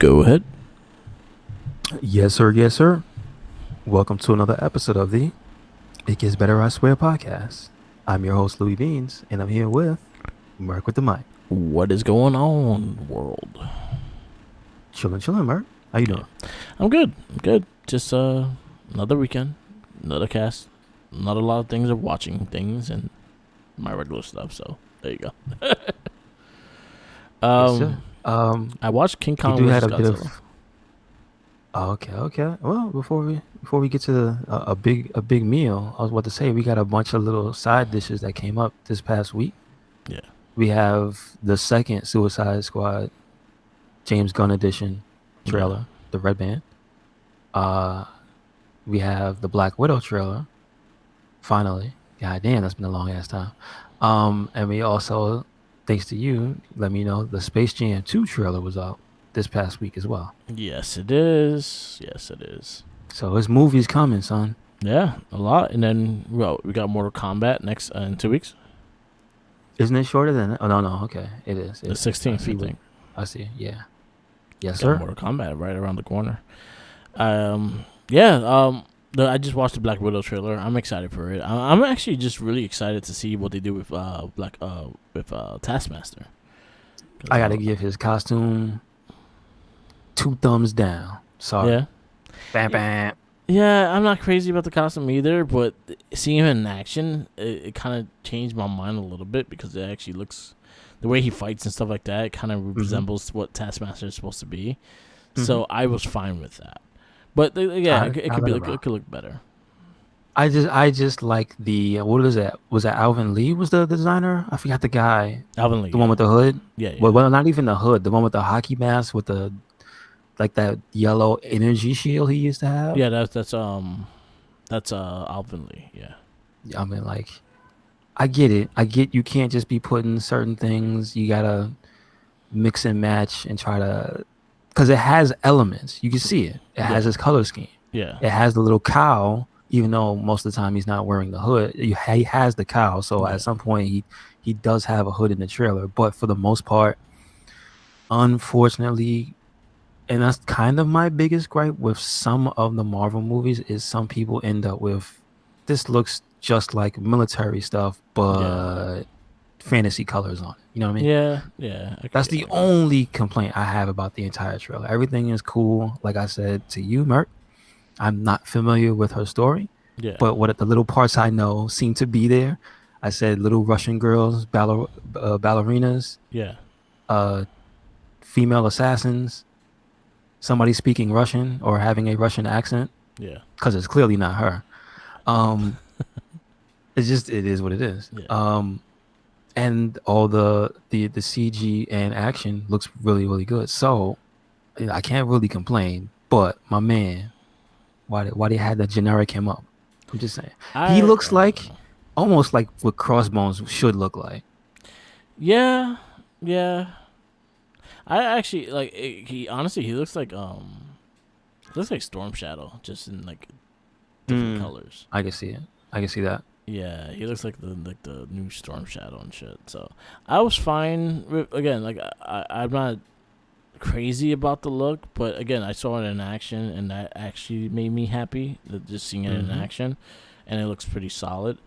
Go ahead. Yes, sir. Yes, sir. Welcome to another episode of the It Gets Better, I Swear podcast. I'm your host, Louis Beans, and I'm here with Merc with the mic. What is going on, world? Chilling, Merc. How you doing? I'm good. Just another weekend, another cast. Not a lot of things of watching things and my regular stuff. So there you go. Yes, sir. I watched King You Kong do had vs. a bit Godzilla. of. Okay. Well, before we get to a big meal, I was about to say we got a bunch of little side dishes that came up this past week. Yeah. We have the second Suicide Squad James Gunn edition trailer, the Red Band. We have the Black Widow trailer. Finally, god damn, that's been a long ass time. And we also, thanks to you, let me know the Space Jam 2 trailer was out this past week as well. Yes, it is. Yes, it is. So his movie's coming, son. Yeah, a lot. And then we got Mortal Kombat next in 2 weeks. Isn't it shorter than that? Oh no, okay, it is. The 16th, I think. I see. Yeah. Yes, Got sir. Mortal Kombat right around the corner. I just watched the Black Widow trailer. I'm excited for it. I'm actually just really excited to see what they do with Taskmaster. I gotta give his costume 2 thumbs down. Sorry. Yeah. Bam. Yeah, I'm not crazy about the costume either, but seeing him in action, it kind of changed my mind a little bit because it actually looks, the way he fights and stuff like that, it kind of resembles what Taskmaster is supposed to be. So I was fine with that. But it could look better. I just like the what is that? Was that Alvin Lee was the designer? I forgot the guy. Alvin Lee, the one with the hood. Yeah. Well, not even the hood. The one with the hockey mask with the like that yellow energy shield he used to have. Yeah, that's Alvin Lee. Yeah. I mean, like, I get it. I get you can't just be putting certain things. You gotta mix and match and try to, because it has elements. You can see it. It has his color scheme. Yeah. It has the little cowl, even though most of the time he's not wearing the hood. He has the cowl, so at some point he does have a hood in the trailer. But for the most part, unfortunately, and that's kind of my biggest gripe with some of the Marvel movies, is some people end up with, this looks just like military stuff, but fantasy colors on it. You know what I mean? Yeah. That's the only complaint I have about the entire trailer. Everything is cool. Like I said to you, Merc, I'm not familiar with her story, but what the little parts I know seem to be there. I said little Russian girls, ballerinas, female assassins, somebody speaking Russian or having a Russian accent, because it's clearly not her. It is what it is. And all the CG and action looks really, really good. So I can't really complain. But my man, why they had that generic him up? I'm just saying. He looks like almost like what Crossbones should look like. Yeah. I actually like he looks like Storm Shadow, just in like different colors. I can see it. I can see that. Yeah, he looks like the new Storm Shadow and shit. So I was fine with, again, like I'm not crazy about the look, but again, I saw it in action and that actually made me happy, just seeing it in action, and it looks pretty solid.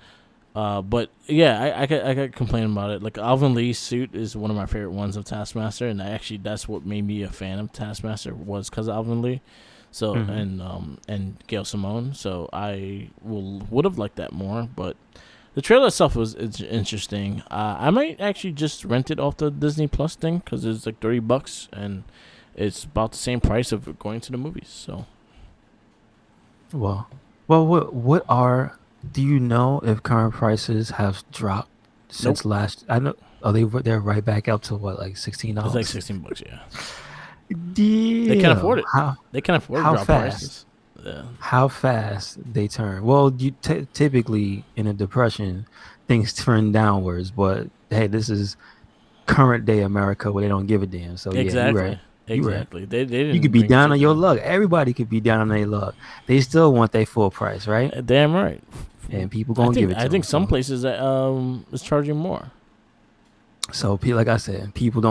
But yeah, I could complain about it. Like Alvin Lee's suit is one of my favorite ones of Taskmaster, and that's what made me a fan of Taskmaster, was because of Alvin Lee. So and Gail Simone. So I would have liked that more, but the trailer itself was interesting. I might actually just rent it off the Disney Plus thing because it's like $30 and it's about the same price of going to the movies. So, well, what are? Do you know if current prices have dropped since last? I know. They're right back up to what, like $16? It's like $16, yeah. Yeah. They can't afford it. They can't afford to drop prices. Yeah. How fast they turn. Well, you typically in a depression, things turn downwards. But hey, this is current day America where they don't give a damn. So exactly. Yeah, you're right. Exactly. They didn't. You could be down on your luck. Everybody could be down on their luck. They still want their full price, right? Damn right. And people gonna give it to them. I think some places that is charging more. So like I said, people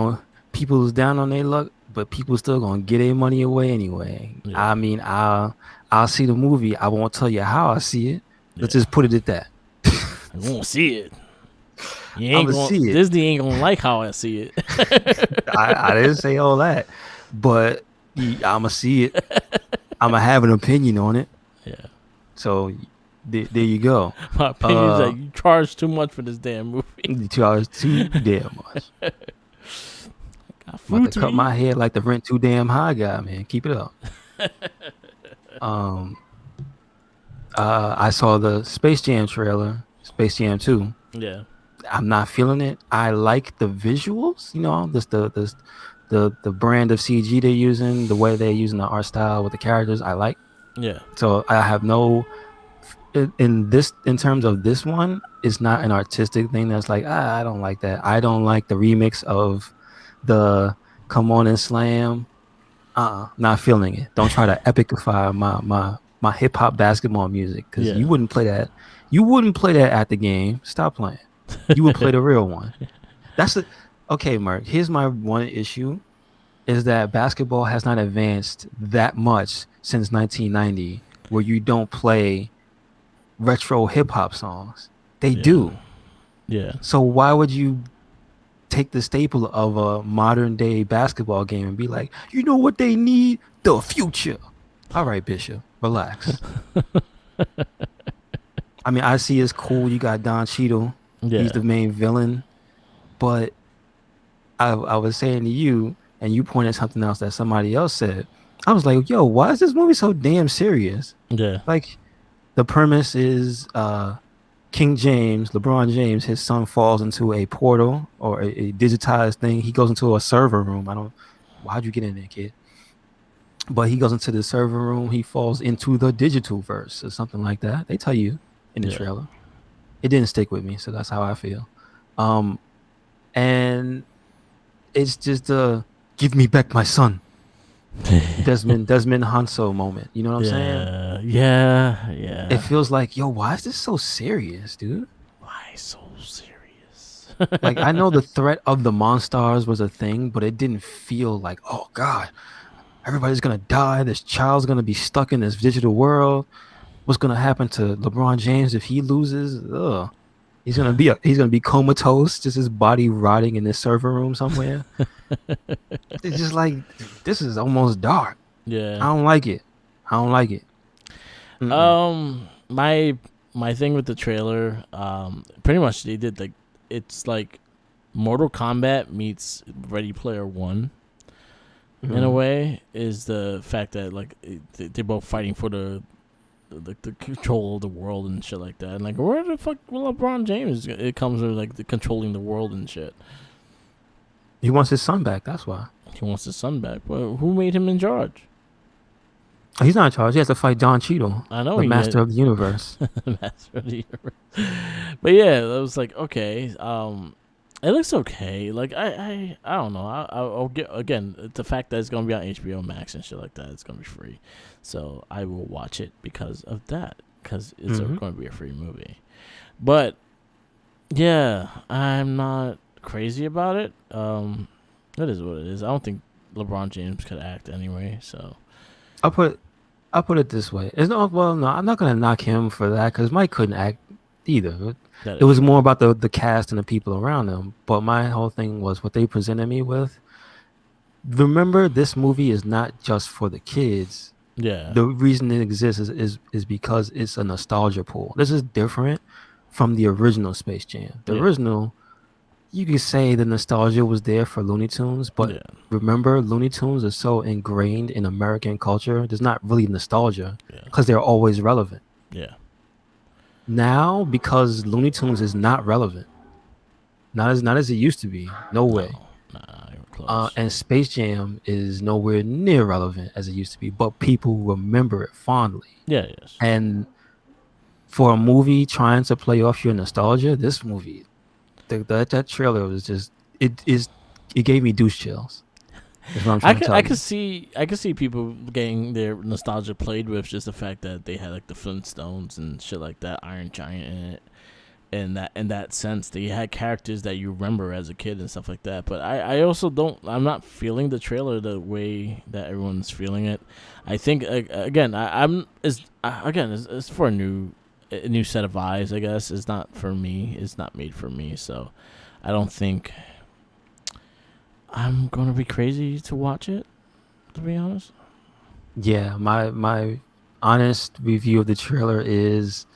who's down on their luck, but people still gonna get their money away anyway. Yeah. I mean, I'll see the movie. I won't tell you how I see it. Let's just put it at that. I won't see it. You I'm ain't gonna see it. Disney ain't gonna like how I see it. I didn't say all that, but I'ma see it. I'ma have an opinion on it. Yeah. So there you go. My opinion is that you charge too much for this damn movie. $2 too damn much. I'm about to cut my hair like the rent too damn high guy, man. Keep it up. I saw the Space Jam trailer, Space Jam 2. Yeah. I'm not feeling it. I like the visuals, the brand of CG they're using, the way they're using the art style with the characters. I like. Yeah. So I have no in terms of this one. It's not an artistic thing that's like I don't like that. I don't like the remix of the Come On and Slam. Not feeling it. Don't try to epicify my hip hop basketball music because you wouldn't play that. You wouldn't play that at the game. Stop playing. You would play the real one. Okay, Mark. Here's my one issue: is that basketball has not advanced that much since 1990, where you don't play retro hip hop songs. They do. Yeah. So why would you take the staple of a modern day basketball game and be like, you know what they need? The future. All right, Bishop, relax. I mean, I see it's cool. You got Don Cheadle. Yeah. He's the main villain. But I was saying to you, and you pointed something else that somebody else said. I was like, yo, why is this movie so damn serious? Yeah. Like, the premise is King James, LeBron James, his son falls into a portal or a digitized thing. He goes into a server room. How'd you get in there, kid? But he goes into the server room. He falls into the digital verse or something like that. They tell you in the trailer. It didn't stick with me, so that's how I feel. And it's just a give me back my son. Desmond Hanso moment. You know what I'm saying? Yeah. It feels like, yo, why is this so serious, dude? Why so serious? Like, I know the threat of the Monstars was a thing, but it didn't feel like, oh God, everybody's gonna die. This child's gonna be stuck in this digital world. What's gonna happen to LeBron James if he loses? Ugh. He's gonna be comatose, just his body rotting in this server room somewhere. It's just like, this is almost dark. Yeah. I don't like it. My thing with the trailer, pretty much they did like, it's like Mortal Kombat meets Ready Player One. In a way, is the fact that like they're both fighting for the control of the world and shit like that. And like, where the fuck will LeBron James? It comes with like the controlling the world and shit. He wants his son back. That's why he wants his son back. Well, who made him in charge? He's not in charge. He has to fight Don Cheadle. I know, the master of the universe. Master of the universe. But yeah, it was like, okay. It looks okay. Like I don't know. I'll get, again, the fact that it's gonna be on HBO Max and shit like that. It's gonna be free, so I will watch it because of that. Because it's going to be a free movie. But yeah, I'm not crazy about it. It is what it is. I don't think LeBron James could act anyway. So I'll put it this way. I'm not gonna knock him for that because Mike couldn't act either. It was more about the cast and the people around them. But my whole thing was what they presented me with. Remember, this movie is not just for the kids. Yeah. The reason it exists is because it's a nostalgia pool. This is different from the original Space Jam. The original, you could say the nostalgia was there for Looney Tunes, but remember, Looney Tunes is so ingrained in American culture. There's not really nostalgia because they're always relevant. Yeah. Now, because Looney Tunes is not relevant, not as it used to be. No way. Close. And Space Jam is nowhere near relevant as it used to be, but people remember it fondly. Yeah, yes. And for a movie trying to play off your nostalgia, this movie, that trailer was just it gave me douche chills. I could see people getting their nostalgia played with just the fact that they had like the Flintstones and shit like that, Iron Giant in it, in that sense. They had characters that you remember as a kid and stuff like that. But I also don't. I'm not feeling the trailer the way that everyone's feeling it. I think again, it's for a new set of eyes. I guess it's not for me. It's not made for me. So I don't think I'm gonna be crazy to watch it. To be honest. Yeah, my honest review of the trailer is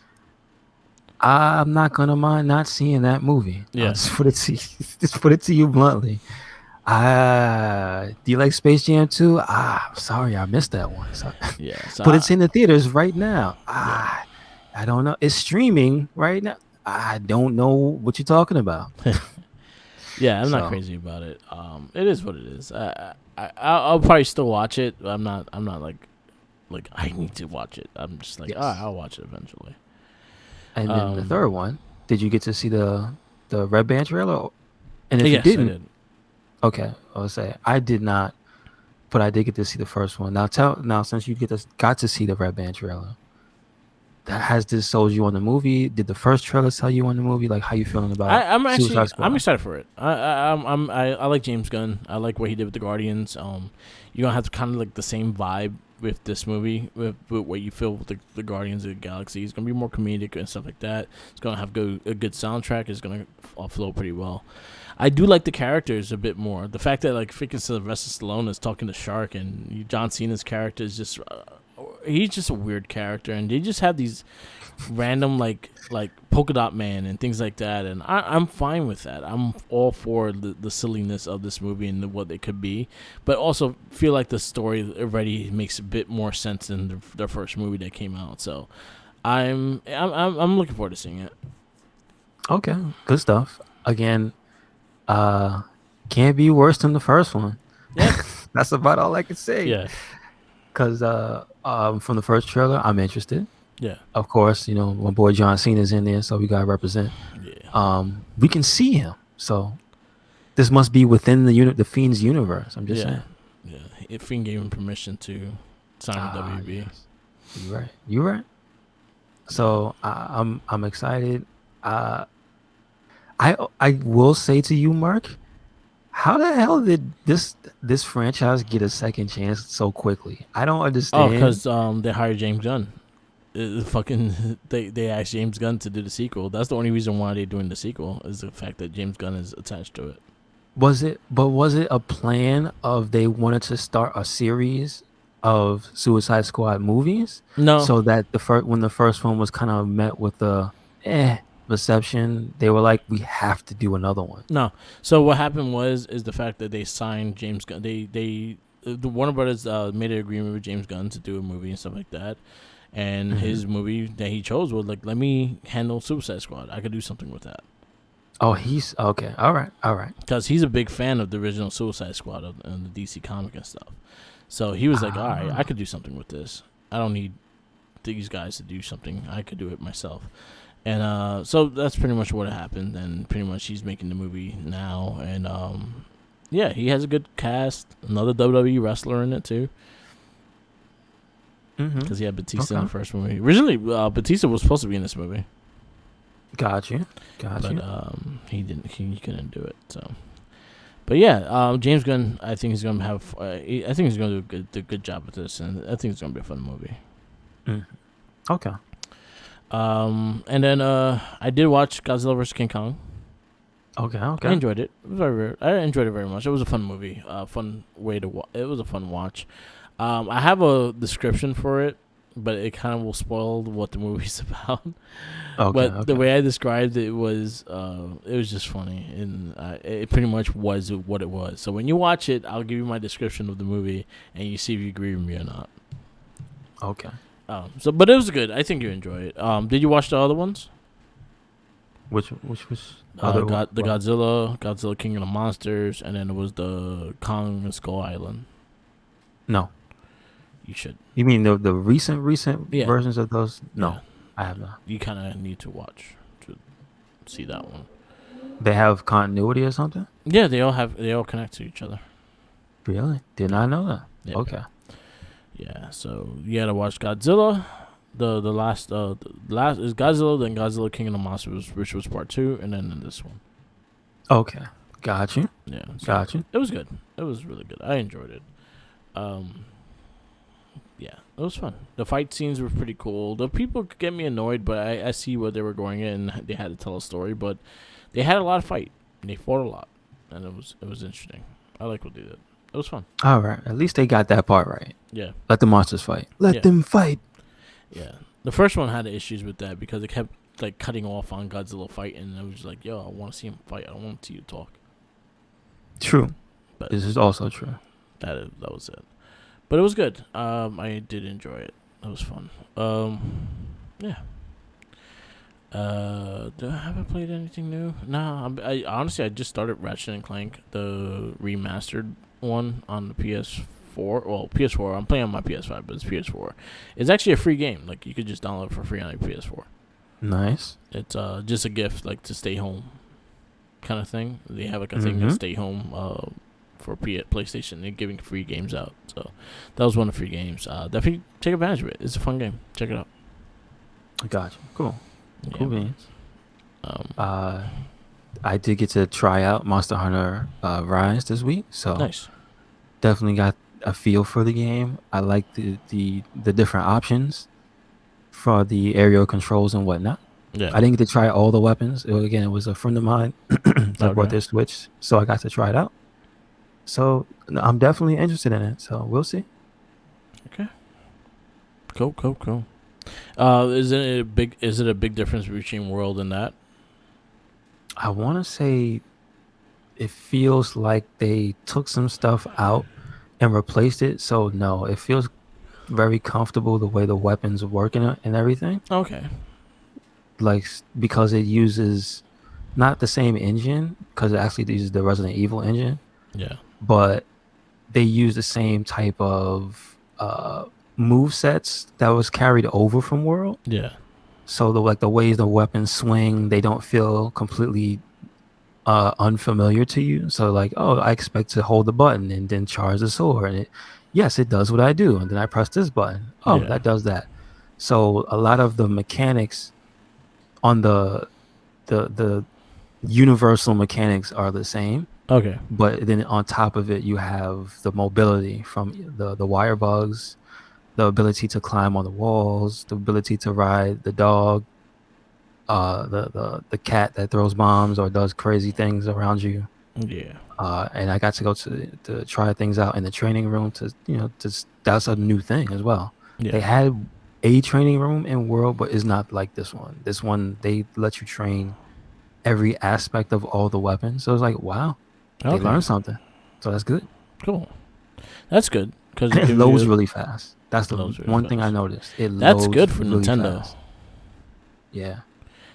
I'm not gonna mind not seeing that movie. Yeah. I'll just put it to you, just put it to you bluntly. Do you like Space Jam 2? Sorry, I missed that one. So, Yeah. So but it's in the theaters right now. I don't know. It's streaming right now. I don't know what you're talking about. Yeah, I'm not So, crazy about it. It is what it is. I'll probably still watch it. I'm not like I need to watch it. I'm just like, yes. I'll watch it eventually. And then the third one, did you get to see the Red Band trailer? And if yes, you didn't, I did. okay, I'll say I did not, but I did get to see the first one. Now since you got to see the Red Band trailer, has this sold you on the movie? Did the first trailer sell you on the movie? Like, how you feeling about Suicide Squad? I'm excited for it. I like James Gunn. I like what he did with the Guardians. You're gonna have kind of like the same vibe with this movie with what you feel with the Guardians of the Galaxy. It's gonna be more comedic and stuff like that. It's gonna have a good soundtrack. It's gonna flow pretty well. I do like the characters a bit more. The fact that like freaking Sylvester Stallone is talking to Shark and John Cena's character is just he's just a weird character, and they just have these random like Polka Dot Man and things like that, and I'm fine with that. I'm all for the silliness of this movie and what it could be, but also feel like the story already makes a bit more sense than the first movie that came out. So I'm looking forward to seeing it. Okay, good stuff. Again, can't be worse than the first one. Yeah. That's about all I can say. Yeah. Because from the first trailer, I'm interested. Yeah. Of course, my boy John Cena's in there, so we gotta represent. Yeah. We can see him, so this must be within the Fiend's universe. I'm just saying. Yeah. Fiend gave him permission to sign with WB. Yes. You're right. So I'm excited. I will say to you, Mark, how the hell did this franchise get a second chance so quickly? I don't understand. Oh, because they hired James Gunn. They asked James Gunn to do the sequel. That's the only reason why they're doing the sequel is the fact that James Gunn is attached to it. Was it a plan of they wanted to start a series of Suicide Squad movies? No. So that when the first one was kind of met with the reception, they were like, we have to do another one. No. So what happened is the fact that they signed James Gunn. The Warner Brothers made an agreement with James Gunn to do a movie and stuff like that. And his movie that he chose was like, let me handle Suicide Squad. I could do something with that. Oh, he's okay. All right. Because he's a big fan of the original Suicide Squad and the DC comic and stuff. So he was like, all right, I could do something with this. I don't need these guys to do something. I could do it myself. And so that's pretty much what happened. And pretty much he's making the movie now. And yeah, he has a good cast. Another WWE wrestler in it too. Because he had Batista in the first movie. Originally, Batista was supposed to be in this movie. Got you. But he didn't. He couldn't do it. So, but yeah, James Gunn. I think he's gonna have. I think he's gonna do a good job with this, and I think it's gonna be a fun movie. Okay. And then I did watch Godzilla vs. King Kong. Okay. I enjoyed it. It was I enjoyed it very much. It was a fun movie. Fun way to watch. It was a fun watch. I have a description for it, but it kind of will spoil what the movie's about. The way I described it was just funny, and it pretty much was what it was. So when you watch it, I'll give you my description of the movie, and you see if you agree with me or not. Okay. But it was good. I think you enjoy it. Did you watch the other ones? Which was the Godzilla King of the Monsters, and then it was the Kong and Skull Island. No. You should. You mean the recent versions of those? No, yeah. I have not. You kind of need to watch to see that one. They have continuity or something? Yeah, they all connect to each other. Really? Did not know that. Yep. Okay. Yeah, so you gotta watch Godzilla, The last is Godzilla, then Godzilla King of the Monsters, which was part 2, and then this one. Okay, got you. Yeah, so Got you. it was good. It was really good. I enjoyed it. Yeah, it was fun. The fight scenes were pretty cool. The people could get me annoyed, but I see what they were going in, and they had to tell a story. But they had a lot of fight. And they fought a lot, and it was interesting. I like what they did. It was fun. All right, at least they got that part right. Yeah. Let the monsters fight. Let them fight. Yeah. The first one had issues with that because it kept like cutting off on Godzilla fighting, and I was like, yo, I want to see him fight. I don't want to see you talk. True. But this is also true. That was it. But it was good. I did enjoy it. It was fun. Yeah. Have I played anything new? Nah. I honestly I just started Ratchet and Clank, the remastered one on the PS4. Well, PS4. I'm playing on my PS5, but it's PS4. It's actually a free game. Like you could just download it for free on your PS4. Nice. It's just a gift, like to stay home, kind of thing. They have like a thing to stay home. For PlayStation, they're giving free games out. So that was one of the free games. Definitely take advantage of it. It's a fun game. Check it out. I got you. Cool. Yeah. Cool beans. I did get to try out Monster Hunter Rise this week, so Nice. definitely got a feel for the game. I like the different options for the aerial controls and whatnot. Yeah. I didn't get to try all the weapons. It was a friend of mine that brought their Switch, so I got to try it out. So I'm definitely interested in it. So we'll see. Okay. Cool. Is it a big difference between World and that? I want to say it feels like they took some stuff out and replaced it. So no, it feels very comfortable the way the weapons work and everything. Okay. Like because it uses not the same engine, because it actually uses the Resident Evil engine. Yeah. But they use the same type of move sets that was carried over from World. Yeah. So the ways the weapons swing, they don't feel completely unfamiliar to you. So like, oh, I expect to hold the button and then charge the sword, and it does what I do, and then I press this button. Oh, that does that. So a lot of the mechanics on the universal mechanics are the same. Okay. But then on top of it, you have the mobility from the wire bugs, the ability to climb on the walls, the ability to ride the dog, the cat that throws bombs or does crazy things around you. Yeah. And I got to go to try things out in the training room that's a new thing as well. Yeah. They had a training room in World, but it's not like this one. This one, they let you train every aspect of all the weapons. So it's like, wow. They learned something, so that's good. Cool, that's good because it loads really fast. That's the one thing I noticed. That's good for really Nintendo. Fast. Yeah,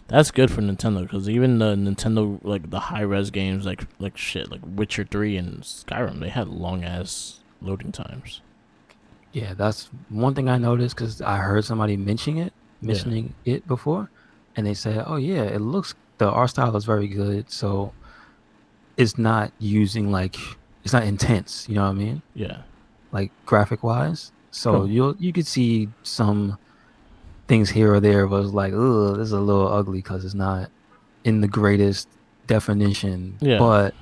that's good for Nintendo because even the Nintendo like the high res games like Witcher 3 and Skyrim, they had long ass loading times. Yeah, that's one thing I noticed because I heard somebody mentioning it before, and they said, "Oh yeah, the art style is very good." So. It's not using it's not intense, you know what I mean? Yeah. Like graphic wise. So you could see some things here or there was like, oh, this is a little ugly because it's not in the greatest definition. Yeah. But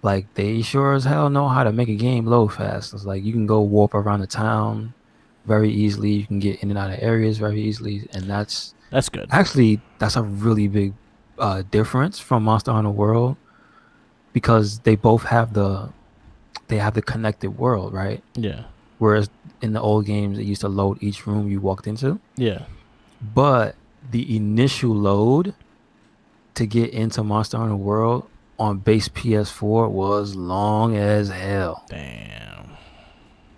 like they sure as hell know how to make a game load fast. It's like you can go warp around the town very easily. You can get in and out of areas very easily, and that's good. Actually, that's a really big difference from Monster Hunter World. Because they both have the connected world, right? Yeah. Whereas in the old games, it used to load each room you walked into. Yeah. But the initial load to get into Monster Hunter World on base PS4 was long as hell. Damn.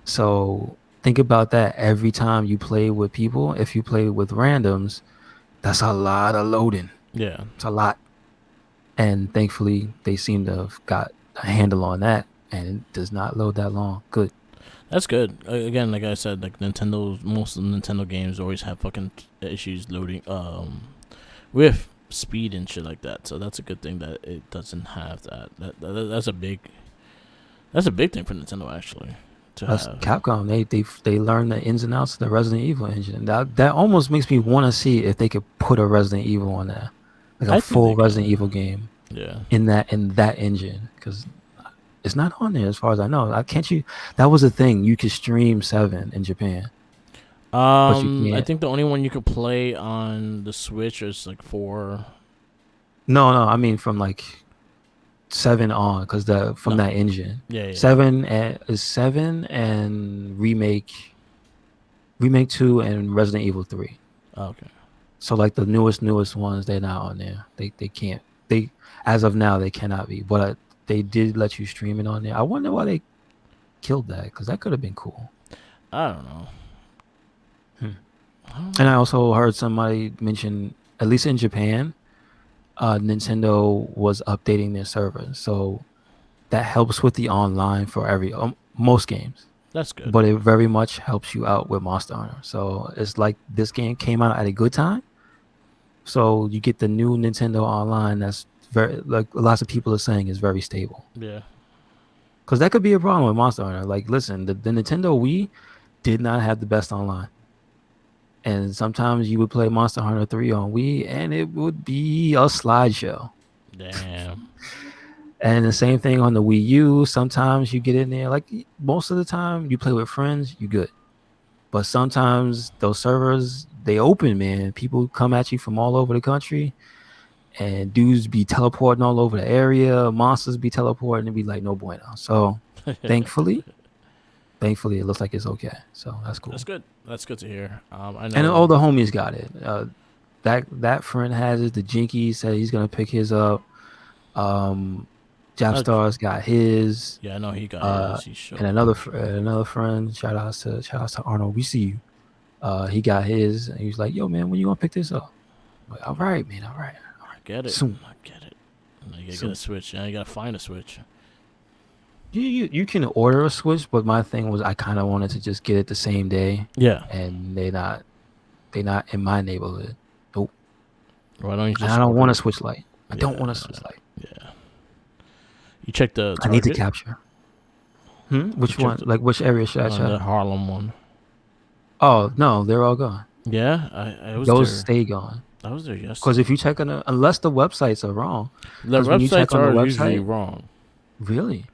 So think about that every time you play with people. If you play with randoms, that's a lot of loading. Yeah. It's a lot. And thankfully, they seem to have got a handle on that, and it does not load that long. Good. That's good. Again, like I said, like most of the Nintendo games always have fucking issues loading, with speed and shit like that. So that's a good thing that it doesn't have that. That's a big thing for Nintendo actually. to That's have. Capcom. They learn the ins and outs of the Resident Evil engine. That almost makes me want to see if they could put a Resident Evil on there, like a I think they full Resident can. Evil game Yeah. in that engine, because it's not on there as far as I know. I can't you. That was the thing. You could stream 7 in Japan, but you I can't. think the only one you could play on the Switch is like 4. No, I mean from like 7 on, because from No. that engine. Yeah. 7 and remake 2 and Resident Evil 3. Okay. So like the newest ones, they're not on there. They can't. They as of now they cannot be. But they did let you stream it on there. I wonder why they killed that, because that could have been cool. I don't know. And I also heard somebody mention, at least in Japan, Nintendo was updating their servers, so that helps with the online for most games. That's good. But it very much helps you out with Monster Hunter. So it's like this game came out at a good time. So you get the new Nintendo Online that's very, like lots of people are saying, is very stable. Yeah. Because that could be a problem with Monster Hunter. Like, listen, the Nintendo Wii did not have the best online. And sometimes you would play Monster Hunter 3 on Wii, and it would be a slideshow. Damn. And the same thing on the Wii U. Sometimes you get in there, like most of the time you play with friends, you good. But sometimes those servers, they open, man. People come at you from all over the country, and dudes be teleporting all over the area. Monsters be teleporting, and be like, no bueno. So thankfully, it looks like it's okay. So that's cool. That's good. That's good to hear. I know. And all the homies got it. That friend has it. The Jinky said he's gonna pick his up. Japstar's got his. Yeah, I know he got his. He And another friend. Shout outs to Arnold. We see you. He got his. And he was like, "Yo, man, when you gonna pick this up?" I'm like, all right, man. All right. I get it. Soon. I get it. Now you gotta get a Switch. Now you gotta find a Switch. You can order a Switch, but my thing was I kind of wanted to just get it the same day. Yeah. And they not in my neighborhood. Nope. Why don't you just? I don't want a Switch Lite. I Yeah, don't want a Switch Lite. Yeah. You check the Target? I need to capture. Which one? Like which area should I check? The Harlem one. Oh no, they're all gone. Yeah, I was Those there. stay gone. I was there yesterday. Because if you check on unless the websites are wrong, the websites are usually wrong. Really?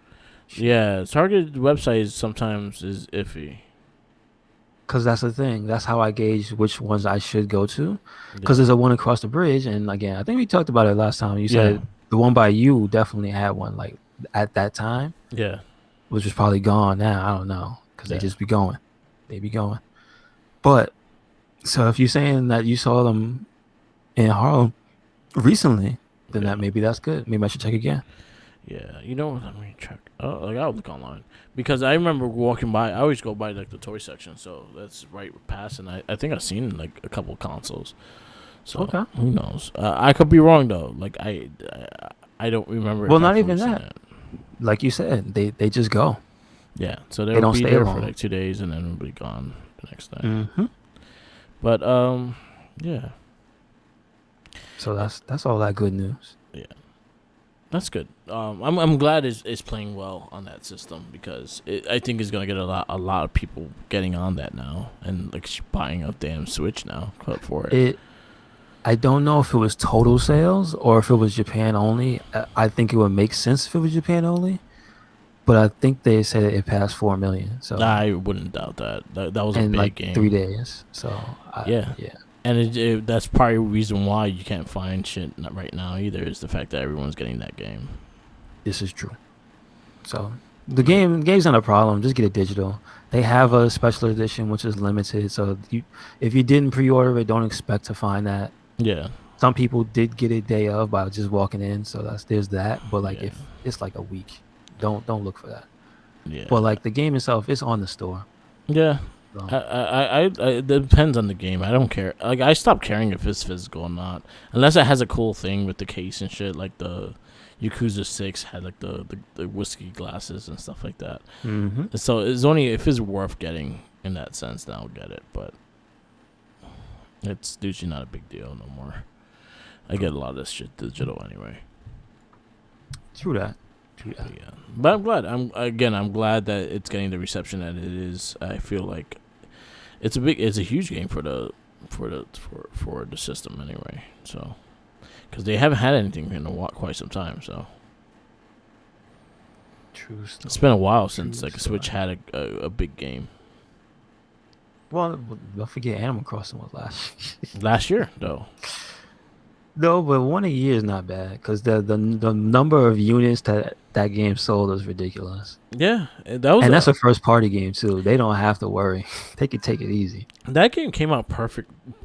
Yeah, Target website sometimes is iffy. Because that's the thing. That's how I gauge which ones I should go to. Because there's a one across the bridge, and again, I think we talked about it last time. You said the one by you definitely had one, like at that time. Yeah. Which is probably gone now. I don't know, because they just be going. They be going. But so if you're saying that you saw them in Harlem recently, then that's good. Maybe I should check again. Yeah, you know what? Let me check. Oh, like I'll look online because I remember walking by. I always go by like the toy section, so that's right past. And I think I've seen like a couple consoles. So who knows? I could be wrong though. Like I don't remember. Well, not even that. Like you said, they just go. Yeah, so they don't be stay there long for like 2 days and then we'll be gone the next day. Mm-hmm. But yeah. So that's all that good news. Yeah, that's good. I'm glad it's playing well on that system because I think it's gonna get a lot of people getting on that now and like buying a damn Switch now for it. I don't know if it was total sales or if it was Japan only. I think it would make sense if it was Japan only, but I think they said it passed 4 million. So I wouldn't doubt that. That was a big like game. 3 days. So yeah. And that's probably the reason why you can't find shit right now either, is the fact that everyone's getting that game. This is true. So the game's not a problem. Just get it digital. They have a special edition which is limited. So if you didn't pre-order it, don't expect to find that. Yeah. Some people did get it day of by just walking in. So there's that. But like if it's like a week, don't look for that. Yeah. But like the game itself is on the store. Yeah. I it depends on the game. I don't care. Like I stopped caring if it's physical or not, unless it has a cool thing with the case and shit. Like the Yakuza 6 had like the whiskey glasses and stuff like that. Mm-hmm. So it's only if it's worth getting in that sense, then I'll get it. But it's usually not a big deal no more. I get a lot of this shit digital anyway. True that. Yeah. But I'm glad. I'm glad that it's getting the reception that it is. I feel like it's a huge game for the system anyway. So, because they haven't had anything in quite some time. So, True story. it's been a while since like Switch had a big game. Well, don't forget Animal Crossing was last year though. No, but 1 a year is not bad because the number of units that game sold was ridiculous. Yeah, that's a first party game too. They don't have to worry. They can take it easy. That game came out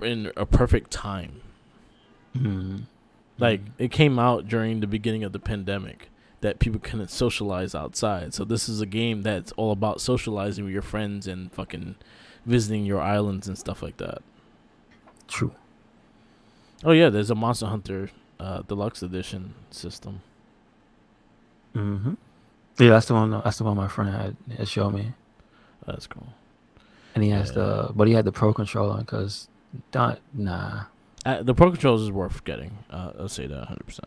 in a perfect time. Mm-hmm. Like it came out during the beginning of the pandemic that people couldn't socialize outside. So this is a game that's all about socializing with your friends and fucking visiting your islands and stuff like that. True. Oh yeah, there's a Monster Hunter Deluxe Edition system. Mm-hmm. Yeah, that's the one. That's the one my friend had showed me. That's cool. And he has but he had the Pro controller because, the Pro controller is worth getting. I'll say that 100%.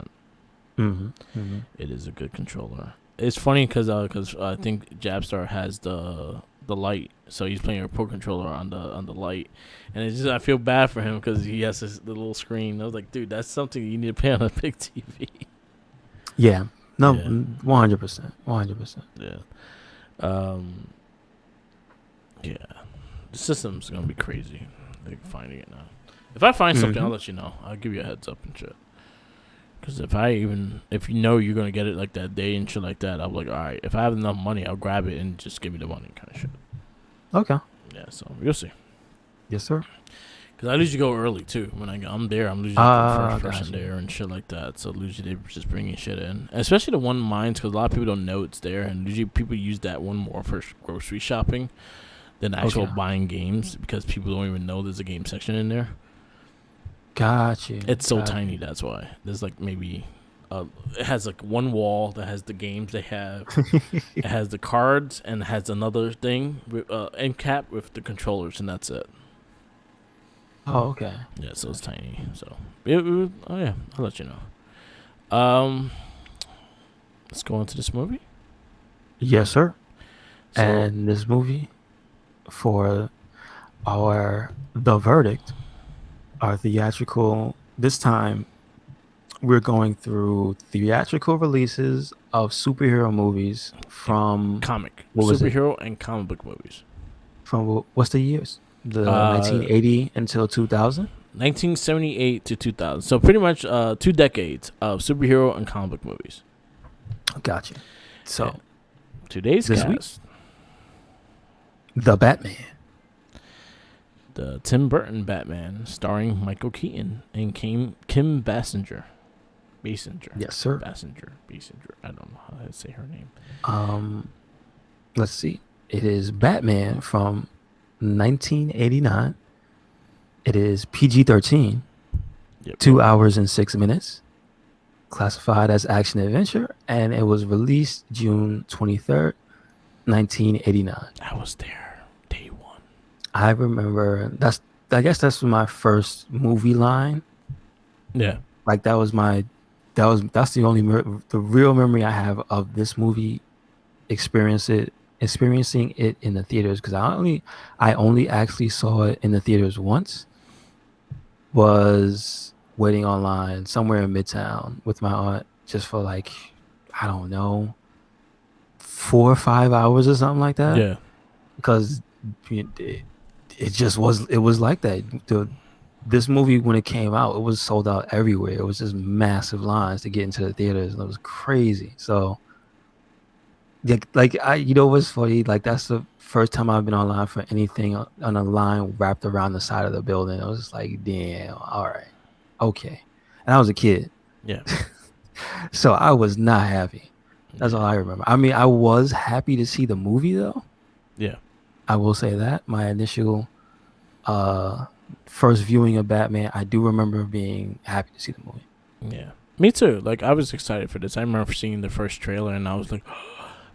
Mm-hmm. Mm-hmm. It is a good controller. It's funny because I think Jabstar has the light, so he's playing a Pro controller on the light, and it's just I feel bad for him because he has the little screen. I was like, dude, that's something you need to pay on a big TV. Yeah. No, 100%. 100%. Yeah. Yeah. The system's gonna be crazy. They're finding it now. If I find something, I'll let you know. I'll give you a heads up and shit. Because if you know you're gonna get it like that day and shit like that, I'm like, all right. If I have enough money, I'll grab it and just give me the money, kind of shit. Okay. Yeah. So you'll see. Yes, sir. Because I usually go early too. When I'm there, I'm usually the first person there and shit like that. So usually they're just bringing shit in, especially the one mines, because a lot of people don't know it's there, and usually people use that one more for grocery shopping than actual buying games because people don't even know there's a game section in there. Gotcha. It's so tiny, that's why. There's like maybe it has like one wall that has the games they have. It has the cards and it has another thing with end cap with the controllers, and that's it. Oh, okay. Yeah, so it's tiny. So oh yeah, I'll let you know. Let's go into this movie. Yes, sir. So, and this movie for The Verdict, our theatrical, this time we're going through theatrical releases of superhero movies from superhero and comic book movies. From what's the years? The 1980 until 2000? 1978 to 2000. So pretty much 2 decades of superhero and comic book movies. Gotcha. So today's cast. Week, The Batman. The Tim Burton Batman, starring Michael Keaton and Kim Basinger. Yes, sir. Basinger. I don't know how to say her name. Let's see. It is Batman from 1989. It is PG-13. Yep. 2 hours and 6 minutes. Classified as action adventure, and it was released June 23rd, 1989. I was there day one. I remember I guess that's my first movie line. Yeah. Like that's the only the real memory I have of this movie experiencing it in the theaters, because I only actually saw it in the theaters once. Was waiting online somewhere in Midtown with my aunt just for like, I don't know, 4 or 5 hours or something like that. Yeah. Because it was like that. This movie, when it came out, it was sold out everywhere. It was just massive lines to get into the theaters, and it was crazy. So, what's funny? Like, that's the first time I've been online for anything on a line wrapped around the side of the building. I was just like, damn, all right, okay. And I was a kid. Yeah. So I was not happy. That's all I remember. I mean, I was happy to see the movie, though. Yeah. I will say that. My initial first viewing of Batman, I do remember being happy to see the movie. Yeah. Me too. Like, I was excited for this. I remember seeing the first trailer, and I was like,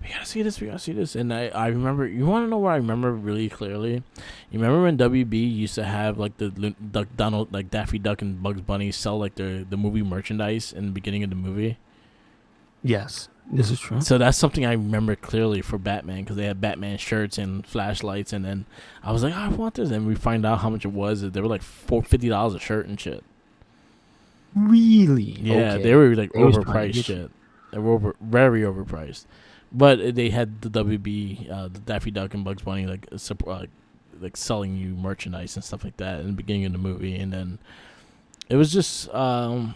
we gotta see this. And I remember, you want to know what I remember really clearly? You remember when WB used to have like the Donald, like Daffy Duck and Bugs Bunny sell like the movie merchandise in the beginning of the movie? Yes, this is true. So that's something I remember clearly for Batman because they had Batman shirts and flashlights, and then I was like, oh, I want this, and we find out how much it was. They were like $50 a shirt and shit. Really? Yeah, Okay. they were like They was trying to overpriced get shit. They were very overpriced, but they had the WB, the Daffy Duck and Bugs Bunny like selling you merchandise and stuff like that in the beginning of the movie, and then it was just I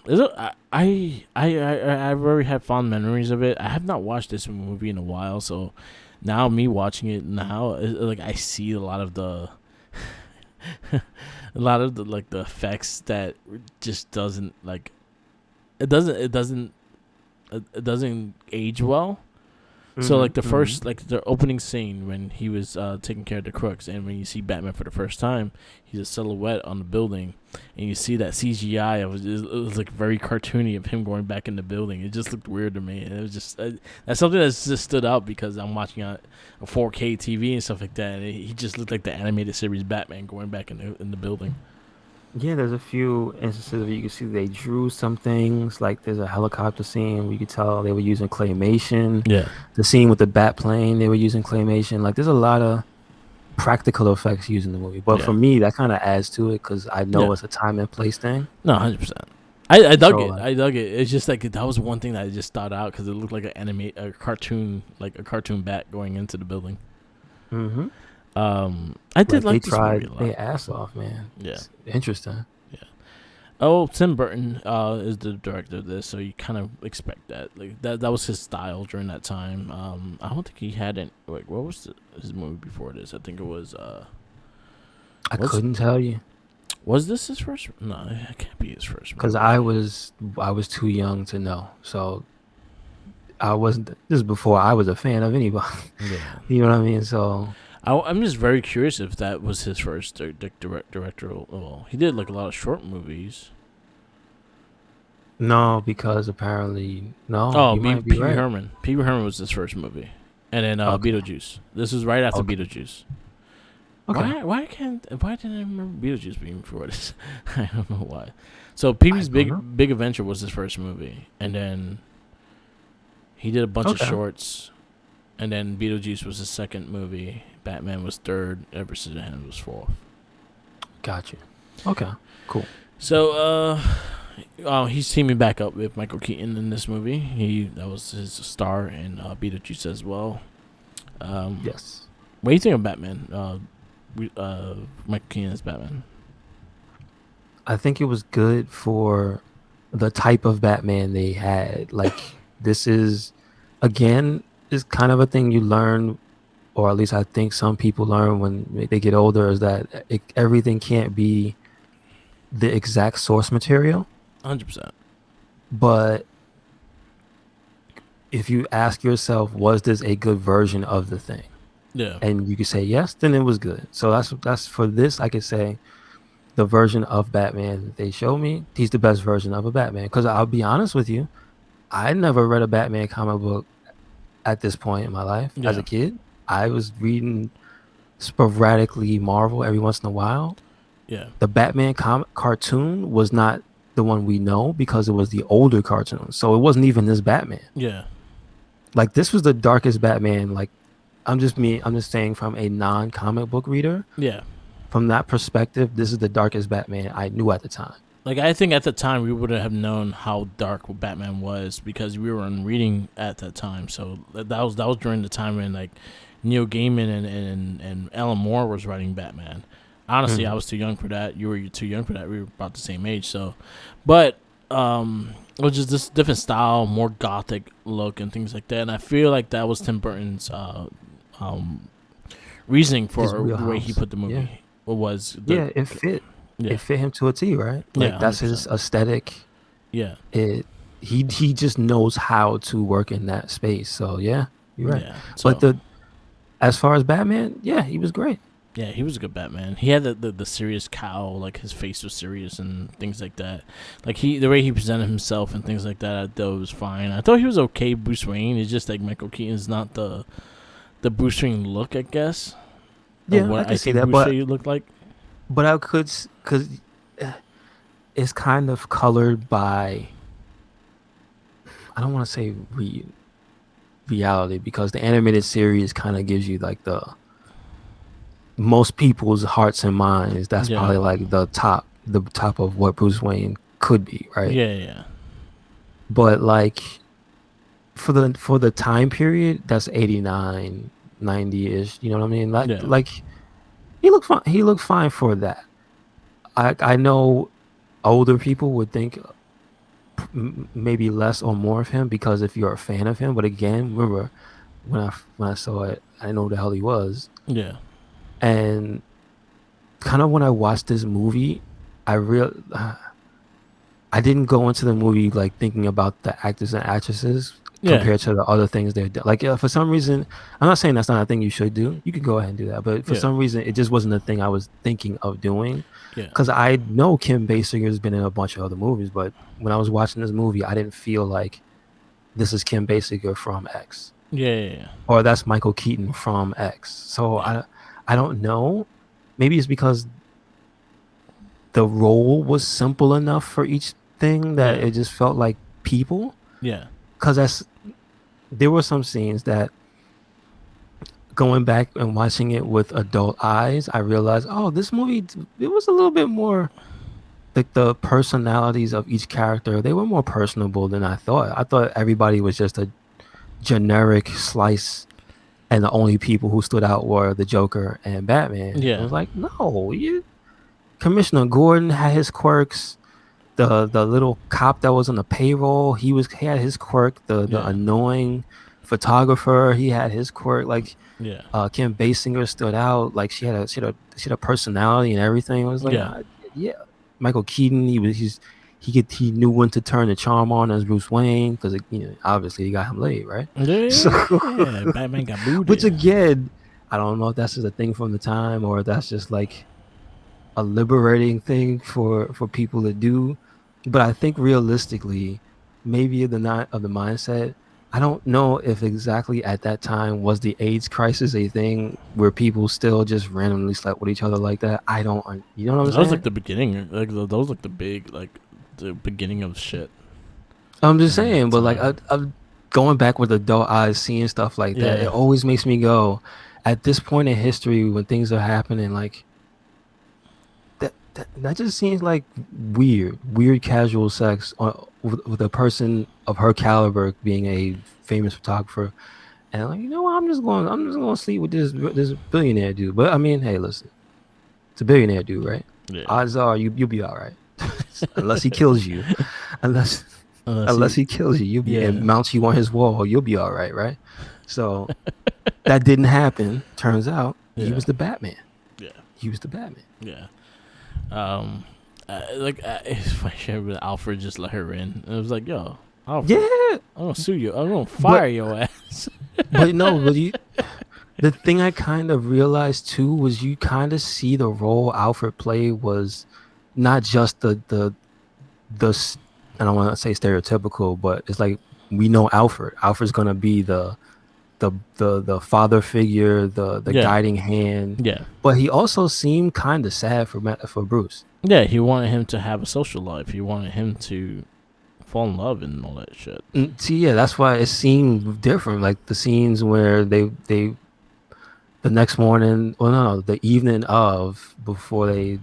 very had fond memories of it. I have not watched this movie in a while, so now me watching it now, like I see a lot of the like the effects that just doesn't like it doesn't age well. So like the first like the opening scene when he was taking care of the crooks, and when you see Batman for the first time, he's a silhouette on the building, and you see that CGI. It was like very cartoony of him going back in the building. It just looked weird to me. And it was just that's something that's just stood out because I'm watching a 4K TV and stuff like that. And he just looked like the animated series Batman going back in the building. Yeah, there's a few instances where you can see they drew some things. Like there's a helicopter scene where you could tell they were using claymation. Yeah, The scene with the bat plane, they were using claymation. Like there's a lot of practical effects used in the movie. But for yeah, me, that kind of adds to it because I know yeah. it's a time and place thing. No, 100%. I dug So it. like, I dug it. It's just like that was one thing that I just thought out because it looked like a cartoon, like a cartoon bat going into the building. mm-hmm. I did Like like they this movie tried a lot. their ass off, man. Yeah, It's interesting. yeah. Oh, Tim Burton is the director of this, so you kind of expect that. Like that was his style during that time. I don't think he had any. Like, what was his movie before this? I think it was. I What's- couldn't tell you Was this his first? No, it can't be his first. because movie. I was too young to know. So I wasn't. This is before I was a fan of anybody. Yeah. You know what I mean? So I'm just very curious if that was his first directorial. Well, he did like a lot of short movies. no, because apparently no. Oh, You might Pee be Wee right. Herman. Pee Wee Herman was his first movie, and then Okay. Beetlejuice. This was right after Okay. Beetlejuice. Okay. Why didn't I remember Beetlejuice being before this? I don't know why. So Pee Wee's don't know. Big Adventure was his first movie, and then he did a bunch of Okay. shorts, and then Beetlejuice was his second movie. Batman was third. Ever Scissorhands was fourth. Got you. Okay. Cool. So he's teaming back up with Michael Keaton in this movie. That was his star in Beetlejuice as well. Yes. What do you think of Batman? Michael Keaton as Batman. I think it was good for the type of Batman they had. Like this is again is kind of a thing you learn, or at least I think some people learn when they get older, is that everything can't be the exact source material. 100%. But if you ask yourself, was this a good version of the thing? Yeah. And you could say yes, then it was good. So that's for this. I could say the version of Batman that they showed me, he's the best version of a Batman. Because I'll be honest with you, I never read a Batman comic book at this point in my life. As Yeah. a kid, I was reading sporadically Marvel every once in a while. Yeah. The Batman cartoon was not the one we know because it was the older cartoon. So it wasn't even this Batman. Yeah. Like this was the darkest Batman. Like I'm just saying from a non-comic book reader. Yeah. From that perspective, this is the darkest Batman I knew at the time. Like I think at the time we wouldn't have known how dark Batman was because we were reading at that time. So that was during the time when like Neil Gaiman and Alan Moore was writing Batman. Honestly, I was too young for that. You were too young for that. We were about the same age. So, but it was just this different style, more gothic look and things like that. And I feel like that was Tim Burton's reasoning for His the way wheelhouse. he put the movie. Yeah. It fit. Yeah. It fit him to a T, right? Like Yeah, that's his 100%. aesthetic. Yeah. He just knows how to work in that space. So yeah, you're right. Yeah. So, But as far as Batman, yeah, he was great. yeah, he was a good Batman. He had the serious cowl, like his face was serious and things like that. Like the way he presented himself and things like that, I thought was fine. I thought he was okay. Bruce Wayne. It's just like Michael Keaton's not the Bruce Wayne look, I guess. of Yeah, what I can see think that, Bruce but Wayne looked like. I could because it's kind of colored by. I don't want to say reality, because the animated series kind of gives you like the most people's hearts and minds. That's Yeah. probably like the top of what Bruce Wayne could be, right? Yeah. But like for the time period, that's 89, 90-ish, you know what I mean? Yeah. Like he looked fine for that. I know older people would think maybe less or more of him because if you're a fan of him, but again, remember when I saw it, I didn't know who the hell he was. Yeah. And kind of when I watched this movie, I didn't go into the movie like thinking about the actors and actresses Yeah. compared to the other things they're doing. Like for some reason, I'm not saying that's not a thing you should do. You could go ahead and do that, but for Yeah. some reason, it just wasn't a thing I was thinking of doing. Yeah. Because I know Kim Basinger's been in a bunch of other movies, but when I was watching this movie, I didn't feel like this is Kim Basinger from X. Yeah. Or that's Michael Keaton from X. So I don't know. Maybe it's because the role was simple enough for each thing that it just felt like people. Yeah. Because there were some scenes that, going back and watching it with adult eyes, I realized, oh, this movie, it was a little bit more like the personalities of each character. They were more personable than I thought. I thought everybody was just a generic slice, and the only people who stood out were the Joker and Batman. Yeah. I was like, no, Commissioner Gordon had his quirks. The little cop that was on the payroll, he had his quirk. The annoying photographer, he had his quirk. Like, Kim Basinger stood out. Like she had a personality and everything. I was like, Michael Keaton, he knew when to turn the charm on as Bruce Wayne, because obviously he got him laid, right? Batman got booted. Which again, I don't know if that's just a thing from the time or if that's just like a liberating thing for people to do. But I think realistically, maybe of the mindset, I don't know if exactly at that time was the AIDS crisis a thing where people still just randomly slept with each other like that. I don't, you know what I'm saying? That was like the beginning, like that was like the big, like the beginning of shit. I'm just saying, but like I'm going back with adult eyes, seeing stuff like that, it always makes me go, at this point in history when things are happening, like that just seems like weird casual sex with a person of her caliber being a famous photographer, and like, what, I'm just going to sleep with this billionaire dude. But I mean, hey, listen, it's a billionaire dude, right? Odds are you'll be all right. Unless he kills you, unless he kills you, you'll be and mounts you on his wall, you'll be all right? So that didn't happen. Turns out he was the Batman. He was the Batman. It's funny when Alfred just let her in. And it was like, yo, Alfred, I'm gonna sue you. I'm gonna fire your ass. But no, the thing I kind of realized too was you kind of see the role Alfred played was not just the I don't want to say stereotypical, but it's like, we know Alfred's gonna be the father figure, the guiding hand. But he also seemed kind of sad for Bruce. He wanted him to have a social life. He wanted him to fall in love and all that shit. See, that's why it seemed different. Like the scenes where they the next morning, the evening of, before they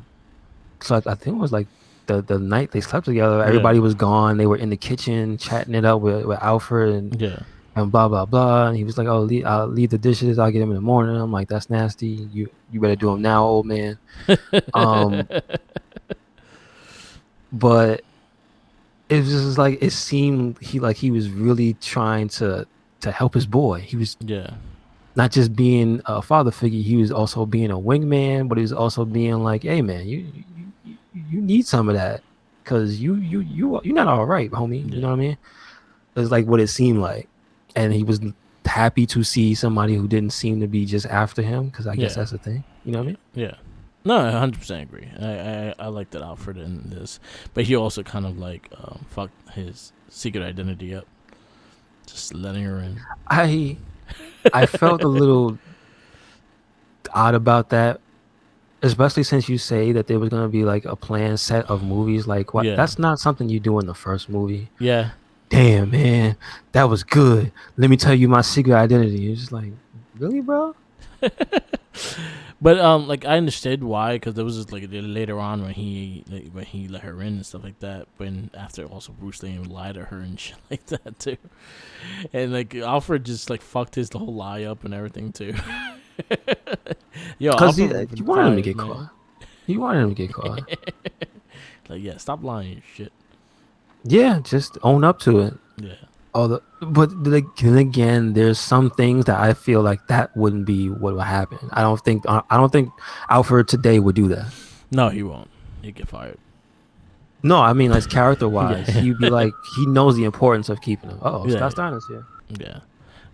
slept, I think it was like the night they slept together, everybody was gone. They were in the kitchen chatting it up with Alfred and blah blah blah, and he was like, "Oh, I'll leave the dishes. I'll get them in the morning." I'm like, "That's nasty. You better do them now, old man." But it was just like, it seemed he was really trying to help his boy. He was not just being a father figure. He was also being a wingman, but he was also being like, "Hey, man, you need some of that, because you're not all right, homie." You know what I mean? It's like what it seemed like. And he was happy to see somebody who didn't seem to be just after him, because I guess that's the thing. You know what I mean? Yeah. No, I 100% agree. I like that Alfred in this. But he also kind of like fucked his secret identity up. Just letting her in. I felt a little odd about that, especially since you say that there was going to be like a planned set of movies. Like, what? That's not something you do in the first movie. damn, man, that was good. Let me tell you my secret identity. It's just like, really, bro? But like I understood why, because there was just like later on when he let her in and stuff like that. When after also Bruce Lee lied to her and shit like that too, and like Alfred just like fucked his the whole lie up and everything too. Yo, Because Alfred you wanted him to fired, get man. caught. You wanted him to get caught. Like, yeah, stop lying and shit. Yeah, just own up to it. Yeah. But then again, there's some things that I feel like that wouldn't be what would happen. I don't think Alfred today would do that. No, he won't. He'd get fired. No, I mean, like character wise, Yeah. he'd be like, he knows the importance of keeping him. Oh, Yeah. Scott Steiner's here. Yeah.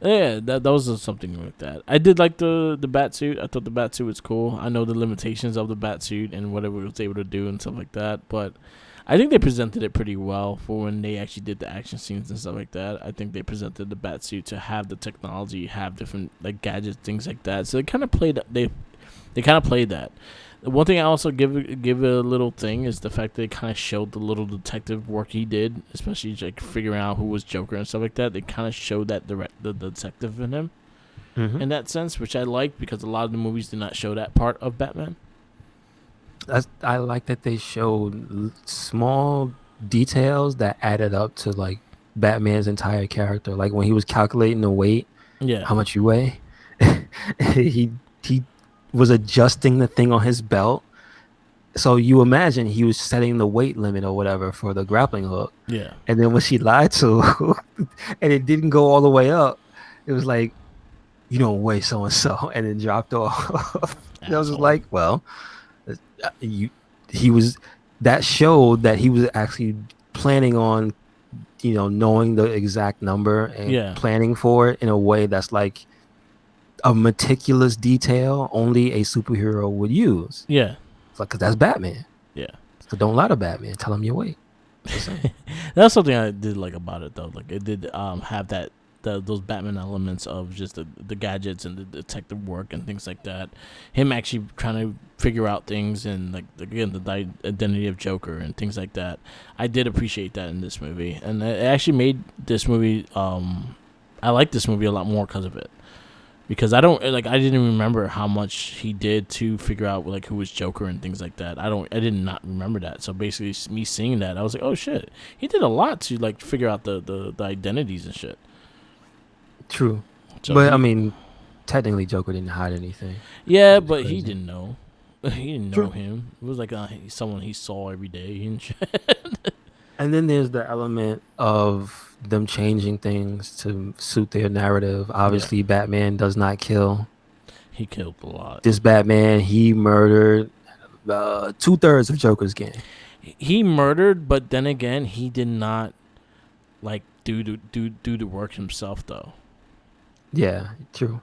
Yeah, that was something like that. I did like the bat suit. I thought the bat suit was cool. I know the limitations of the bat suit and what it was able to do and stuff like that, but I think they presented it pretty well for when they actually did the action scenes and stuff like that. I think they presented the bat suit to have the technology, have different like gadgets, things like that. So they kind of played that. The one thing I also give it a little thing is the fact that they kind of showed the little detective work he did, especially like figuring out who was Joker and stuff like that. They kind of showed that the detective in him in that sense, which I liked because a lot of the movies did not show that part of Batman. I like that they showed small details that added up to like Batman's entire character. Like when he was calculating the weight, Yeah, how much you weigh, he was adjusting the thing on his belt. So you imagine he was setting the weight limit or whatever for the grappling hook. yeah. And then when she lied to and it didn't go all the way up, it was like, you don't weigh so and so, and it dropped off. And I was just Asshole. like, well, he was, that showed that he was actually planning on, knowing the exact number and Yeah. planning for it in a way that's like a meticulous detail only a superhero would use. Yeah, It's like, because that's Batman. yeah. So don't lie to Batman. Tell him your weight. Just saying. That's something I did like about it though. Like it did have those Batman elements of just the gadgets and the detective work and things like that. Him actually trying to figure out things and like again the identity of Joker and things like that. I did appreciate that in this movie, and it actually made this movie. I like this movie a lot more because of it. Because I didn't remember how much he did to figure out like who was Joker and things like that. I did not remember that. So basically, me seeing that, I was like, oh shit, he did a lot to like figure out the identities and shit. True. So But I mean, technically Joker didn't hide anything. yeah, It's but he crazy. didn't know. He didn't know True. him. It was like someone he saw every day and shit. And then there's the element of them changing things to suit their narrative. Obviously, Batman does not kill. He killed a lot. This Batman, he murdered 2/3 of Joker's gang. He murdered, but then again, he did not like do the work himself though. Yeah, true.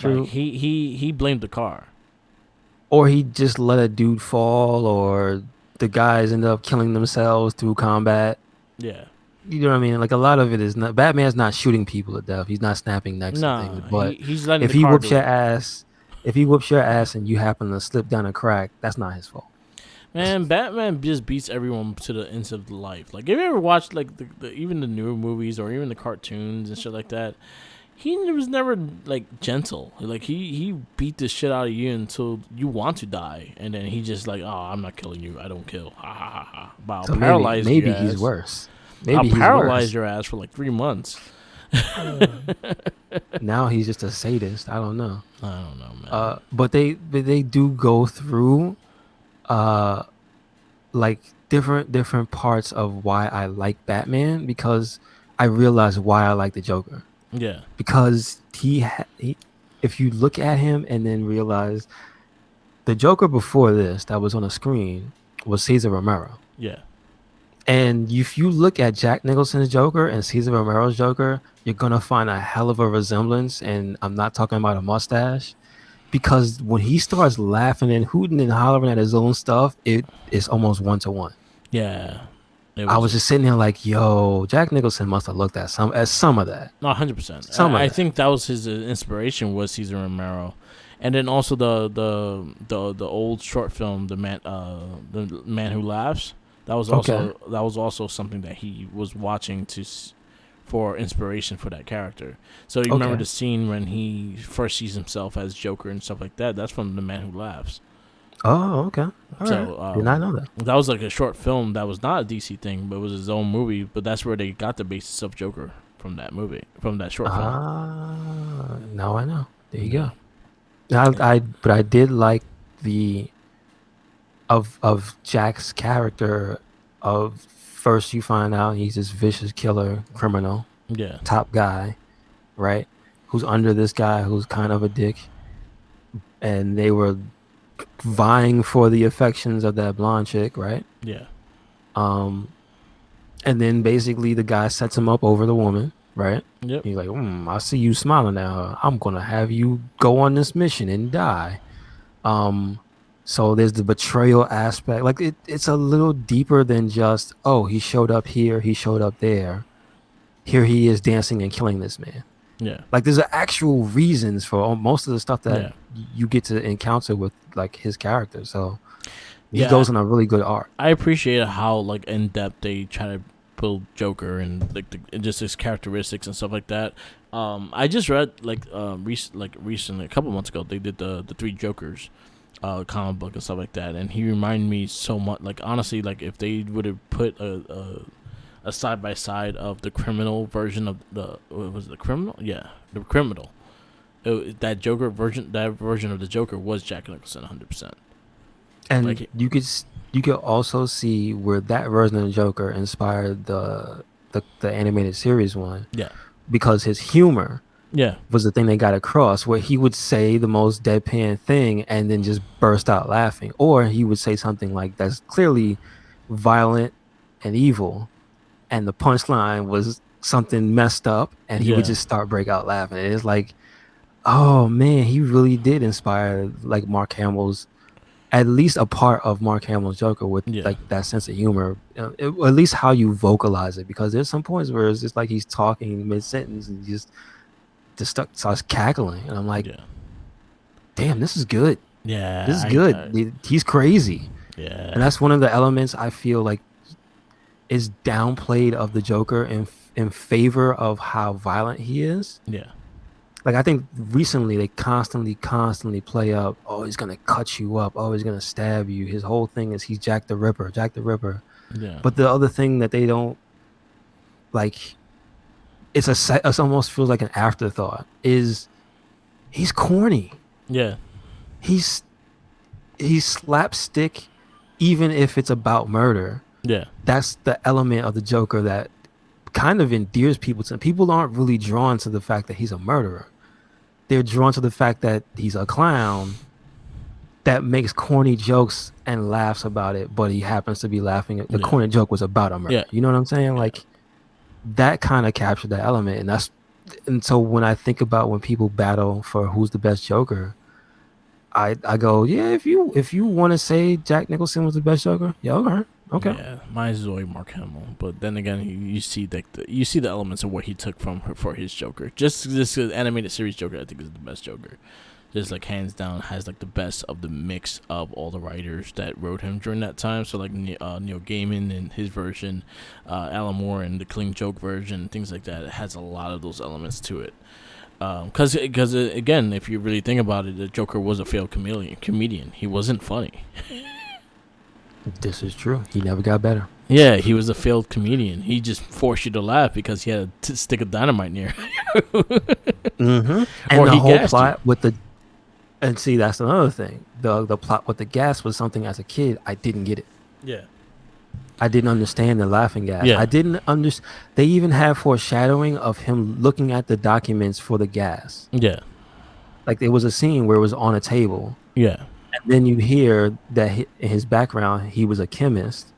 Like, he blamed the car. Or he just let a dude fall, or the guys end up killing themselves through combat. Yeah. You know what I mean? Like a lot of it is not. Batman's not shooting people to death. He's not snapping necks and things. But he's letting if the he car whoops do your it. ass, if he whoops your ass and you happen to slip down a crack, that's not his fault. Man, Batman just beats everyone to the ends of life. Like, have you ever watched like the even the newer movies or even the cartoons and shit like that? He was never like gentle. Like he beat the shit out of you until you want to die, and then he just like, oh, I'm not killing you. I don't kill. Ha ha ha ha. But I'll So paralyze maybe your he's ass. worse. I'll Maybe he's paralyze worse. your ass for like 3 months. Now he's just a sadist. I don't know. I don't know, man. But they do go through like different parts of why I like Batman, because I realize why I like the Joker. Yeah. Because he if you look at him and then realize the Joker before this that was on the screen was Cesar Romero. Yeah. And if you look at Jack Nicholson's Joker and Cesar Romero's Joker, you're gonna find a hell of a resemblance. And I'm not talking about a mustache, because when he starts laughing and hooting and hollering at his own stuff, it is almost 1-to-1. Yeah. I was just sitting there like, yo, Jack Nicholson must have looked at some of that. No, 100%. Some of I that. think that was his inspiration was Cesar Romero, and then also the old short film, the man who laughs. That was also something that he was watching for inspiration for that character. So you remember the scene when he first sees himself as Joker and stuff like that? That's from The Man Who Laughs. Oh, okay. Did not know that. That was like a short film that was not a DC thing, but it was his own movie. But that's where they got the basis of Joker from that movie, from that short film. Now I know. There you go. But I did like the of Jack's character. Of first you find out he's this vicious killer criminal, top guy, right? Who's under this guy who's kind of a dick, and they were vying for the affections of that blonde chick, right? Yeah. And then basically the guy sets him up over the woman, right? Yep. He's like, I see you smiling at her. I'm gonna have you go on this mission and die. So there's the betrayal aspect. Like it's a little deeper than just, he showed up here, he showed up there. Here he is dancing and killing this man. Yeah. Like there's actual reasons for most of the stuff that you get to encounter with like his character. So he goes on a really good arc. I appreciate how like in depth they try to build Joker and like just his characteristics and stuff like that. I just read recently, a couple months ago, they did the Three Jokers comic book and stuff like that, and he reminded me so much. Like honestly, like if they would have put a side by side of the criminal version of the criminal, the criminal, that Joker version, that version of the Joker was Jack Nicholson 100%. And like, you could also see where that version of the Joker inspired the animated series one. Yeah, because his humor. Was the thing they got across, where he would say the most deadpan thing and then just burst out laughing, or he would say something like that's clearly violent and evil, and the punchline was something messed up, and he would just break out laughing. And it's like, oh man, he really did inspire like Mark Hamill's, at least a part of Mark Hamill's Joker with like that sense of humor, at least how you vocalize it, because there's some points where it's just like he's talking mid sentence and just starts cackling, and I'm like, damn, this is good. This is good. He's crazy. And that's one of the elements I feel like is downplayed of the Joker in favor of how violent he is. Like I think recently they constantly play up, he's gonna cut you up, he's gonna stab you. His whole thing is he's Jack the Ripper. But the other thing that they don't like, it almost feels like an afterthought, is he's corny. He's slapstick, even if it's about murder. That's the element of the Joker that kind of endears people to. People aren't really drawn to the fact that he's a murderer. They're drawn to the fact that he's a clown that makes corny jokes and laughs about it, but he happens to be laughing at the corny joke was about a murder. You know what I'm saying? Like that kind of captured that element, and so when I think about when people battle for who's the best Joker, I go, if you want to say Jack Nicholson was the best Joker, okay. Yeah, mine's is always Mark Hamill, but then again, you see the elements of what he took for his Joker. Just this animated series Joker, I think, is the best Joker. Just like hands down has like the best of the mix of all the writers that wrote him during that time. So like Neil Gaiman and his version, Alan Moore and the Killing Joke version, things like that. It has a lot of those elements to it. Because again, if you really think about it, the Joker was a failed comedian. He wasn't funny. This is true. He never got better. Yeah, he was a failed comedian. He just forced you to laugh because he had a stick of dynamite near. And or the whole plot with the. And see, that's another thing. The plot with the gas was something as a kid I didn't get it. Yeah. I didn't understand the laughing gas. Yeah. I didn't understand. They even have foreshadowing of him looking at the documents for the gas. Yeah. Like there was a scene where it was on a table. Yeah. And then you hear that in his background, he was a chemist.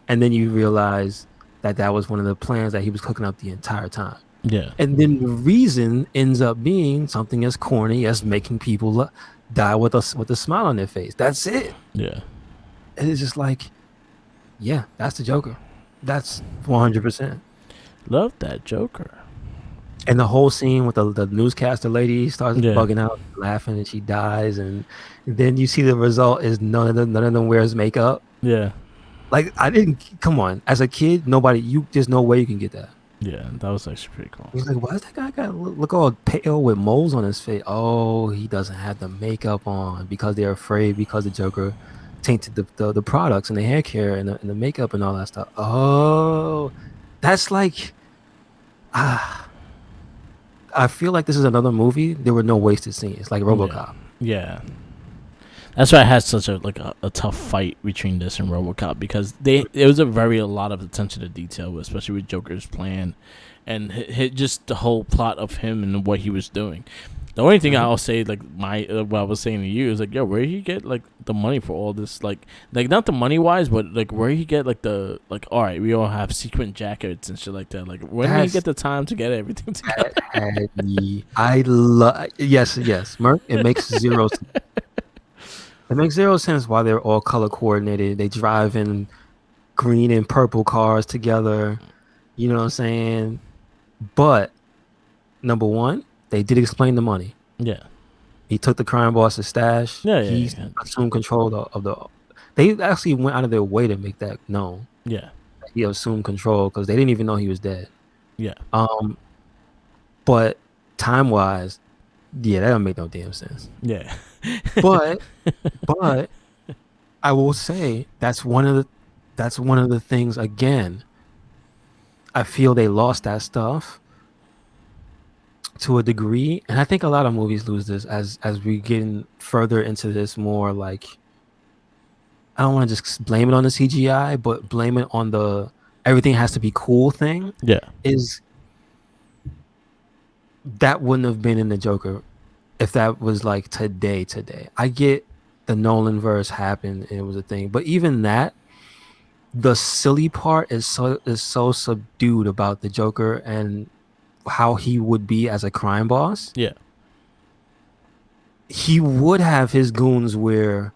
And then you realize that was one of the plans that he was cooking up the entire time. Yeah. And then the reason ends up being something as corny as making people die with a smile on their face. That's it. Yeah. And it's just like, yeah, that's the Joker. That's 100%. Love that Joker. And the whole scene with the newscaster lady starts bugging out, laughing, and she dies. And then you see the result is none of them wears makeup. Yeah. Like I didn't come on. As a kid, there's no way you can get that. Yeah, that was actually pretty cool. He's like, why is that guy got look all pale with moles on his face? Oh, he doesn't have the makeup on because they're afraid because the Joker tainted the products and the hair care and the makeup and all that stuff. Oh, that's like I feel like this is another movie. There were no wasted scenes, like RoboCop. Yeah. That's why I had such a tough fight between this and RoboCop, because there was a lot of attention to detail, especially with Joker's plan and just the whole plot of him and what he was doing. The only thing I'll say, like what I was saying to you, is like, yo, where did he get like the money for all this? Like not the money wise, but like where did he get like all right, we all have sequin jackets and shit like that. Like when did he get the time to get everything together? I love yes, Merc. It makes zero sense. It makes zero sense why they're all color coordinated. They drive in green and purple cars together. You know what I'm saying? But number one, they did explain the money. Yeah. He took the crime boss's stash. Yeah, he assumed control of the. They actually went out of their way to make that known. Yeah. He assumed control because they didn't even know he was dead. Yeah. But time wise, yeah, that don't make no damn sense. Yeah. but I will say that's one of the things again. I feel they lost that stuff to a degree, and I think a lot of movies lose this as we get further into this more. Like, I don't want to just blame it on the CGI, but blame it on the everything has to be cool thing. Yeah, is that wouldn't have been in the Joker if that was like today. I get the Nolan verse happened and it was a thing, but even that, the silly part is so subdued about the Joker and how he would be as a crime boss. Yeah, he would have his goons wear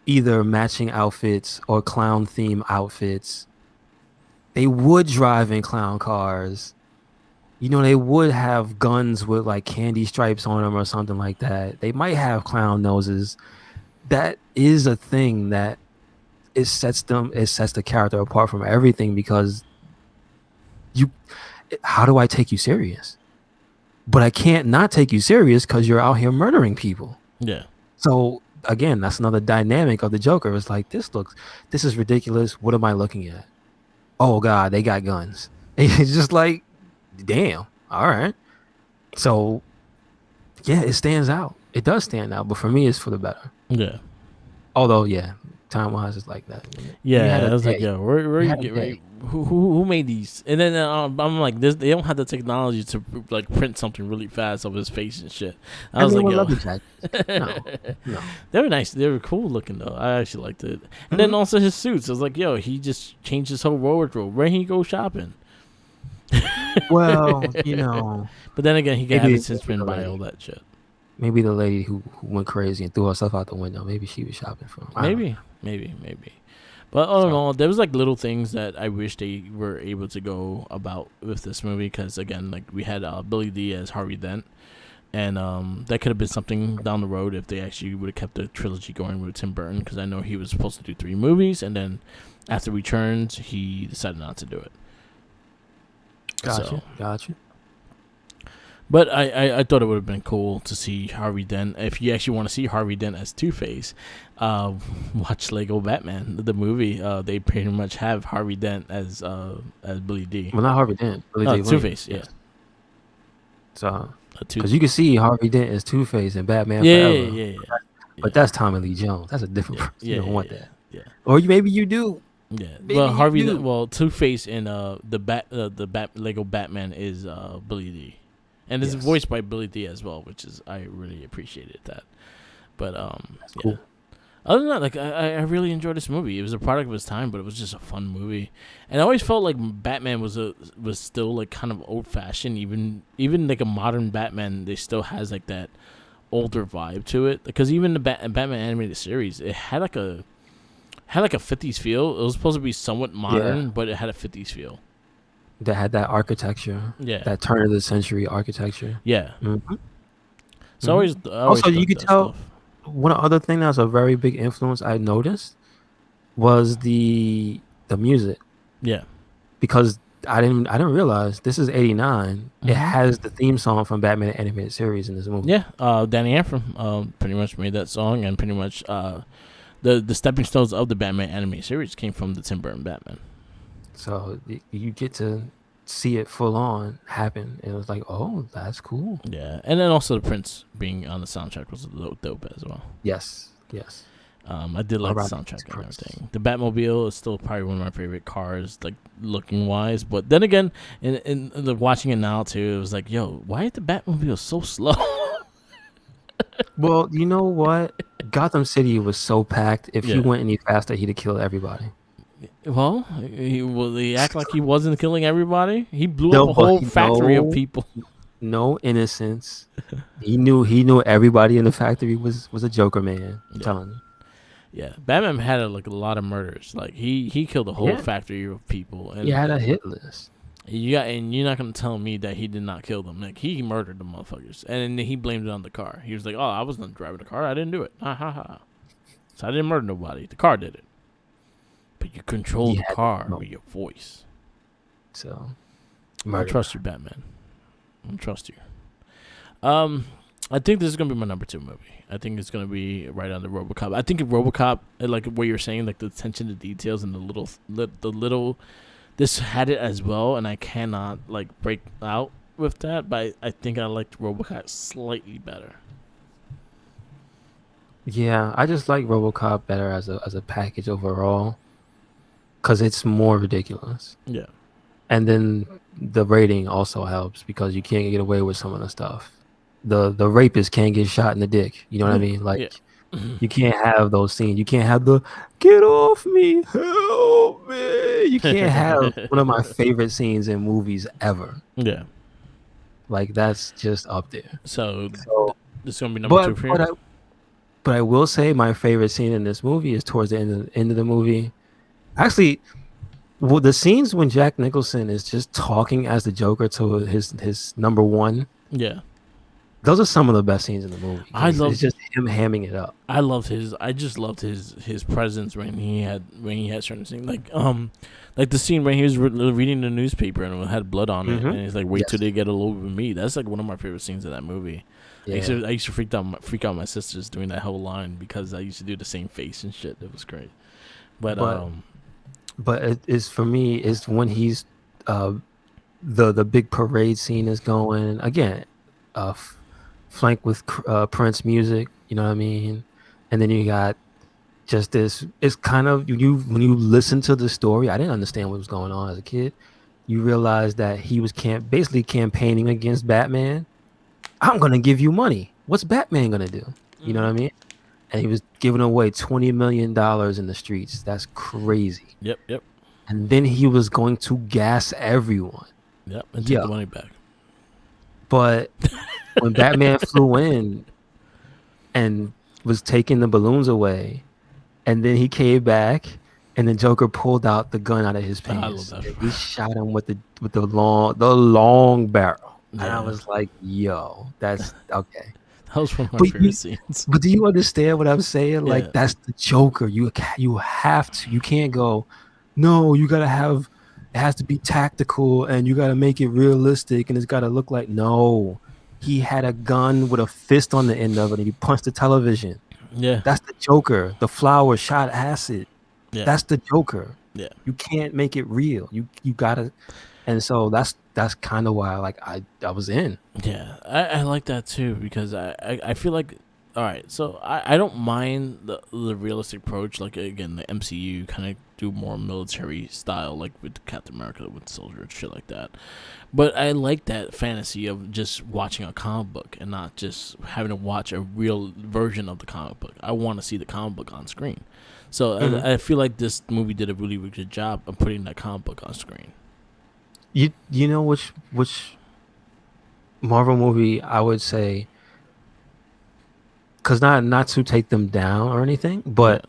either matching outfits or clown theme outfits. They would drive in clown cars. You know, they would have guns with like candy stripes on them or something like that. They might have clown noses. That is a thing that it sets the character apart from everything, because how do I take you serious? But I can't not take you serious because you're out here murdering people. Yeah. So again, that's another dynamic of the Joker. It's like, this is ridiculous. What am I looking at? Oh God, they got guns. It's just like, damn. All right. So yeah, it stands out. It does stand out, but for me, it's for the better. Yeah. Although, yeah, time wise, it's like that. Yeah, I was like, yo, where you get right? Who made these? And then I'm like, this, they don't have the technology to like print something really fast of his face and shit. I was like, yo, no, they were nice. They were cool looking though. I actually liked it. And then also his suits. I was like, yo, he just changed his whole wardrobe. Where he go shopping? Well, you know. But then again, he got his henchmen by all that shit. Maybe the lady who went crazy and threw herself out the window, maybe she was shopping for him. Maybe. But all in all, there was like little things that I wish they were able to go about with this movie, because again, like we had Billy Dee as Harvey Dent, and that could have been something down the road if they actually would have kept the trilogy going with Tim Burton, because I know he was supposed to do 3 movies, and then after Returns, he decided not to do it. Gotcha. But I thought it would have been cool to see Harvey Dent. If you actually want to see Harvey Dent as Two-Face, watch Lego Batman, the movie. They pretty much have Harvey Dent as Billy Dee. Well, not Harvey Dent. Billy Dee. Two-Face, yeah. So, because you can see Harvey Dent as Two-Face in Batman Forever. Yeah. But that's Tommy Lee Jones. That's a different person. You don't want that. Yeah. Or maybe you do. Yeah. Well, Two-Face in the Lego Batman is Billy Dee. And it's voiced by Billy Dee as well, which is, I really appreciated that. But that's cool. Other than that, like I really enjoyed this movie. It was a product of its time, but it was just a fun movie. And I always felt like Batman was still like kind of old fashioned. Even like a modern Batman, they still has like that older vibe to it. Because even the Batman animated series, it had like a 50s feel. It was supposed to be somewhat modern, but it had a 50s feel. That had that architecture, that turn of the century architecture. Yeah. Mm-hmm. So I always also you could tell one other thing that's a very big influence I noticed was the music, Yeah. because I didn't realize this is 89. It Mm-hmm. has the theme song from Batman animated series in this movie. Yeah. Danny Elfman pretty much made that song, and pretty much the stepping stones of the Batman anime series came from the Tim Burton Batman. So you get to see it full on happen, and it was like, oh, that's cool. Yeah, and then also the Prince being on the soundtrack was dope as well. Yes. I did like the soundtrack and everything. The Batmobile is still probably one of my favorite cars, like looking wise. But then again, in the watching it now too, it was like, yo, why is the Batmobile so slow? Well, you know what? Gotham City was so packed. If he Yeah. went any faster, he'd have killed everybody. Well, he act like he wasn't killing everybody. He blew No, up a but whole factory of people. no innocence. He knew everybody in the factory was a Joker man. I'm telling you. Yeah, Batman had like a lot of murders. Like he killed a whole Yeah. factory of people, and He had a hit list. you're not gonna tell me that he did not kill them. Like he murdered the motherfuckers, and then he blamed it on the car. He was like, "Oh, I wasn't driving the car. I didn't do it. Ha ha ha. So I didn't murder nobody. The car did it. But you control the car with your voice. So I trust you, Batman. I trust you. I think this is gonna be my number 2 movie. I think it's gonna be right under RoboCop. I think RoboCop, like what you're saying, like the attention to details and the little, this had it as well, and I cannot like break out with that. But I think I liked RoboCop slightly better. yeah, I just like RoboCop better as a package overall, because it's more ridiculous. Yeah. And then the rating also helps because you can't get away with some of the stuff. The rapist can't get shot in the dick. You know what I mean? Like you can't have those scenes. You can't have the get off me, help me. You can't have one of my favorite scenes in movies ever. Yeah. Like that's just up there. So this is gonna be number 2 for you. But I will say my favorite scene in this movie is towards the end of the movie. Actually, well, the scenes when Jack Nicholson is just talking as the Joker to his number one. Yeah. Those are some of the best scenes in the movie. It's just him hamming it up. I just loved his presence when he had certain things like the scene when he was reading the newspaper and it had blood on it, and he's like, "Wait till they get a little bit of me." That's like one of my favorite scenes of that movie. Yeah. I used to freak out my sisters doing that whole line because I used to do the same face and shit. It was great. But it is, for me, is when he's the big parade scene is going again, flanked with Prince music, you know what I mean? And then you got just this, it's kind of, when you listen to the story, I didn't understand what was going on as a kid. You realize that he was basically campaigning against Batman. I'm going to give you money. What's Batman going to do? You know what I mean? And he was giving away $20 million in the streets. That's crazy. Yep. And then he was going to gas everyone. Yep, and take the money back. But when Batman flew in and was taking the balloons away, and then he came back, and the Joker pulled out the gun out of his pants. He shot him with the long barrel. Yeah. And I was like, "Yo, that's okay." That was one of my favorite scenes. But do you understand what I'm saying? Yeah. Like that's the Joker. You have to. You can't go. No, you gotta have. It has to be tactical, and you gotta make it realistic, and it's gotta look like. No, he had a gun with a fist on the end of it, and he punched the television. Yeah, that's the Joker. The flower shot acid. Yeah, that's the Joker. Yeah, you can't make it real. You gotta, and so that's kind of why I was in. Yeah, I like that too because I feel like. All right, so I don't mind the realistic approach. Like again, the MCU kind of do more military style, like with Captain America, with Soldier, shit like that. But I like that fantasy of just watching a comic book and not just having to watch a real version of the comic book. I want to see the comic book on screen. So I feel like this movie did a really, really good job of putting that comic book on screen. You know which Marvel movie I would say. Because not to take them down or anything, but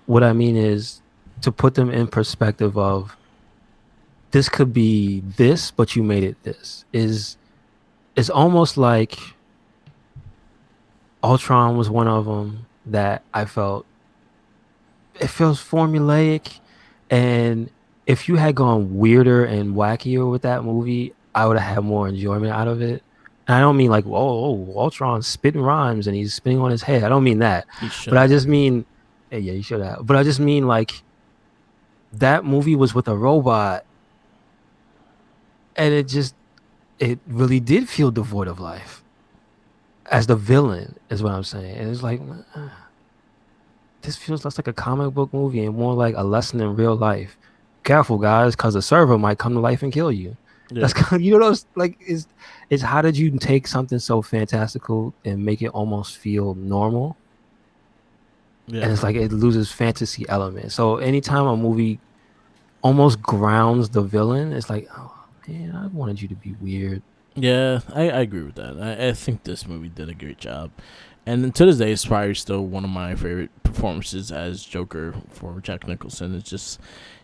what I mean is to put them in perspective of this could be this, but you made it this. It's almost like Ultron was one of them that I felt it feels formulaic, and if you had gone weirder and wackier with that movie, I would have had more enjoyment out of it. And I don't mean like, Ultron spitting rhymes and he's spinning on his head. I don't mean that, He should but I have. just mean, yeah, you should have. But I just mean like that movie was with a robot, and it really did feel devoid of life as the villain, is what I'm saying. And it's like, this feels less like a comic book movie and more like a lesson in real life. Careful, guys, because the server might come to life and kill you. Yeah. That's kind of, you know, like is how did you take something so fantastical and make it almost feel normal? Yeah. And it's like it loses fantasy element. So anytime a movie almost grounds the villain, it's like, oh man, I wanted you to be weird. Yeah, I agree with that. I think this movie did a great job. And then to this day, it's probably still one of my favorite performances as Joker for Jack Nicholson. It's just,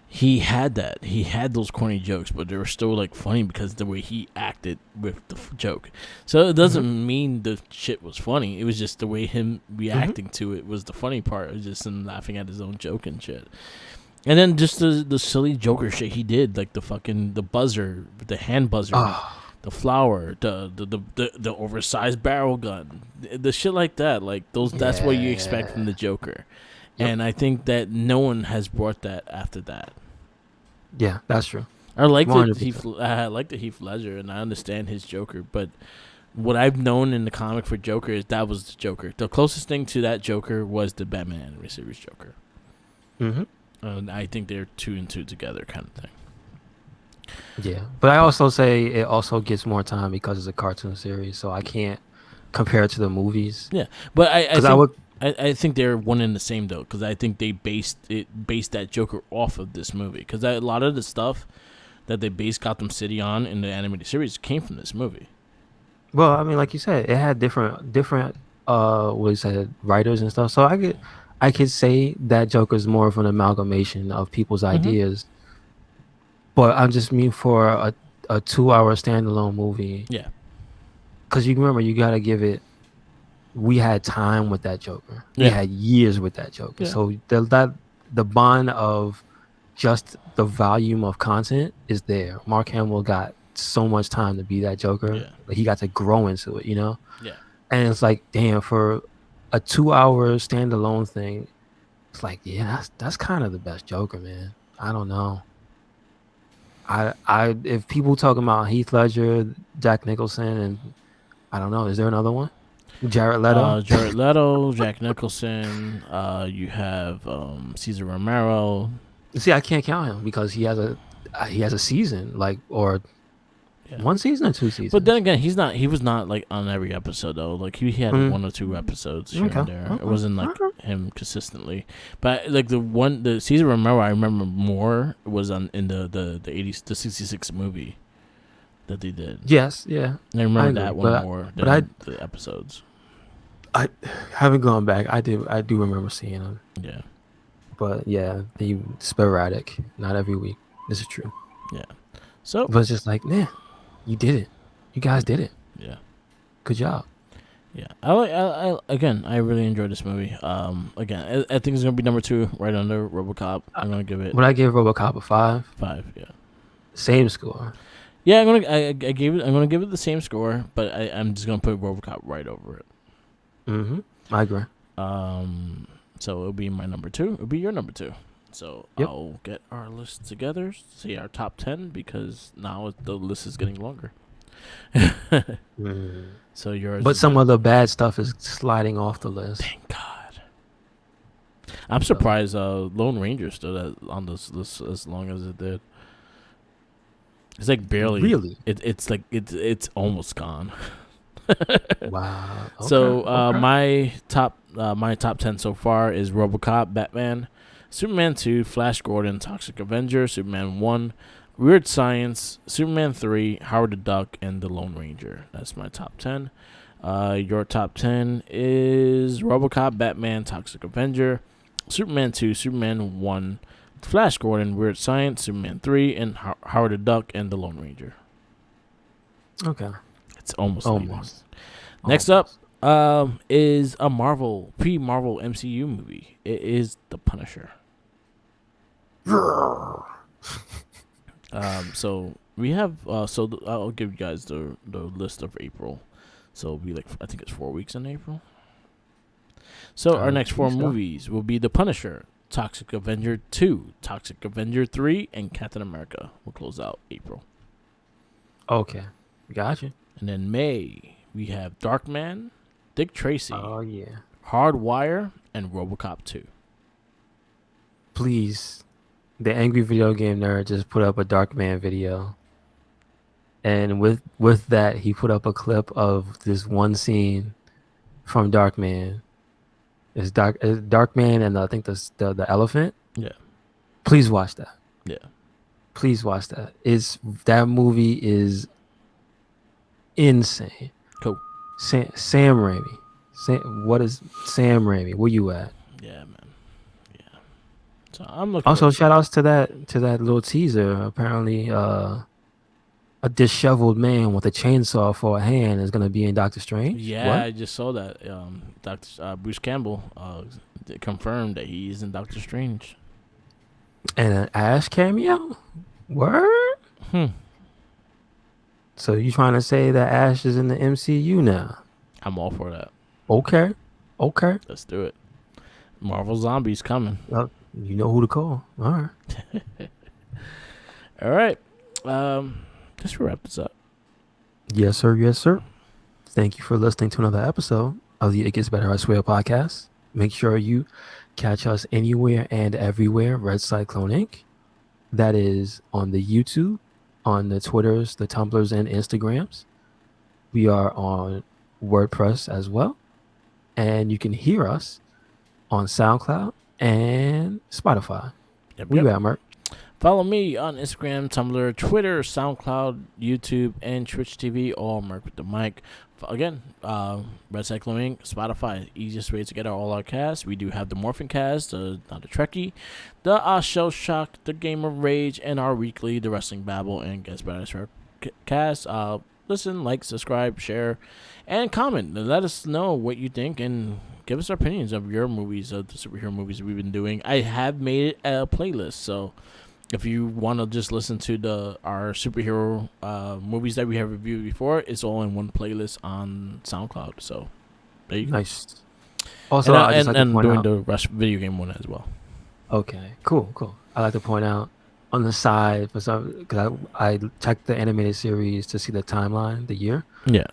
he had that. He had those corny jokes, but they were still like funny because the way he acted with the joke. So it doesn't mean the shit was funny. It was just the way him reacting to it was the funny part. It was just him laughing at his own joke and shit. And then just the silly Joker shit he did, like the buzzer, the hand buzzer. The flower, the oversized barrel gun, the shit like that. Like those, that's what you expect from the Joker. Yep. And I think that no one has brought that after that. Yeah, that's true. I like the Heath Ledger, and I understand his Joker, but what I've known in the comic for Joker is that was the Joker. The closest thing to that Joker was the Batman animated series Joker. And I think they're 2 and 2 together, kind of thing. Yeah, but I also say it also gets more time because it's a cartoon series, so I can't compare it to the movies. Yeah, but I think they're one and the same though, because I think they based that Joker off of this movie, because a lot of the stuff that they based Gotham City on in the animated series came from this movie. Well, I mean, like you said, it had different what you said, writers and stuff. So I could say that Joker's more of an amalgamation of people's ideas. But I just mean for a 2-hour standalone movie. Yeah. Because you remember, you got to give it. We had time with that Joker. Yeah. We had years with that Joker. Yeah. So the bond of just the volume of content is there. Mark Hamill got so much time to be that Joker. Yeah. Like, he got to grow into it, you know? Yeah. And it's like, damn, for a 2-hour standalone thing, it's like, yeah, that's kind of the best Joker, man. I don't know. I if people talking about Heath Ledger, Jack Nicholson, and I don't know, is there another one? Jared Leto, Jack Nicholson. You have Cesar Romero. See, I can't count him because he has a season, like, or 1 season or 2 seasons. But then again, he was not like on every episode though. Like he had 1 or 2 episodes here and there. It wasn't like him consistently. But like the Cesar Romero I remember more was in the 80s, the 66 movie that they did. Yes, yeah. And I remember that one more than the episodes. I haven't gone back. I do remember seeing him. Yeah. But yeah, he sporadic, not every week. This is true. Yeah. So, but it's just like, man, you did it. You guys did it. Yeah. Good job. Yeah. I really enjoyed this movie. Again, I think it's gonna be number 2, right under RoboCop. I'm gonna give it. Would I give RoboCop a 5? 5. Yeah. Same score. Yeah, I'm gonna give it the same score, but I'm just gonna put RoboCop right over it. I agree. So it'll be my number 2. It'll be your number 2. So yep. I'll get our list together, see our top 10, because now the list is getting longer. So yours. But some of the bad stuff is sliding off the list. Thank God. I'm surprised Lone Ranger stood on this list as long as it did. It's like barely. Really? It's like it's almost gone. Wow. Okay. So my top 10 so far is RoboCop, Batman, Superman 2, Flash Gordon, Toxic Avenger, Superman 1, Weird Science, Superman 3, Howard the Duck, and The Lone Ranger. That's my top 10. Your top 10 is RoboCop, Batman, Toxic Avenger, Superman 2, Superman 1, Flash Gordon, Weird Science, Superman 3, and Howard the Duck, and The Lone Ranger. Okay. It's almost. Next up is a pre-Marvel MCU movie. It is The Punisher. So we have I'll give you guys the list of April. So it'll be like I think it's 4 weeks in April. So our next 4 movies will be The Punisher, Toxic Avenger 2, Toxic Avenger 3, and Captain America will close out April. Okay, gotcha. And then May we have Darkman, Dick Tracy. Oh yeah. Hardwire and RoboCop 2. Please, the Angry Video Game Nerd just put up a Darkman video. And with that, he put up a clip of this one scene from Darkman. It's Darkman and I think the elephant. Yeah. Please watch that. Yeah. Please watch that. That movie is insane. Cool. Sam Raimi. What is Sam Raimi? Where you at? Yeah, man. Yeah. So I'm looking. Also, shout outs to that little teaser. Apparently, a disheveled man with a chainsaw for a hand is gonna be in Doctor Strange. Yeah, what? I just saw that. Dr. Bruce Campbell confirmed that he's in Doctor Strange. And an Ash cameo. Word. So you trying to say that Ash is in the MCU now? I'm all for that. Okay. Let's do it. Marvel Zombies coming. You know who to call. All right. All right. Just wrap this up. Yes, sir. Thank you for listening to another episode of the It Gets Better, I Swear podcast. Make sure you catch us anywhere and everywhere, Red Cyclone Inc. That is on the YouTube, on the Twitters, the Tumblrs, and Instagrams. We are on WordPress as well. And you can hear us on SoundCloud and Spotify. Where you at, Mark? Follow me on Instagram, Tumblr, Twitter, SoundCloud, YouTube, and Twitch TV, all Merc with the mic. Again, Red Cyclone Inc., Spotify, easiest way to get all our casts. We do have the Morphin Cast, not the Trekkie, the Shell Shock, the Game of Rage, and our weekly, the Wrestling Babble, and Gets Better cast. Listen, like, subscribe, share, and comment. Let us know what you think and give us our opinions of your movies, of the superhero movies we've been doing. I have made a playlist, so if you want to just listen to our superhero movies that we have reviewed before, it's all in one playlist on SoundCloud. So there you go. Nice. Also, and doing the Rush video game one as well. Okay, cool. I like to point out on the side, because I checked the animated series to see the timeline, the year. Yeah.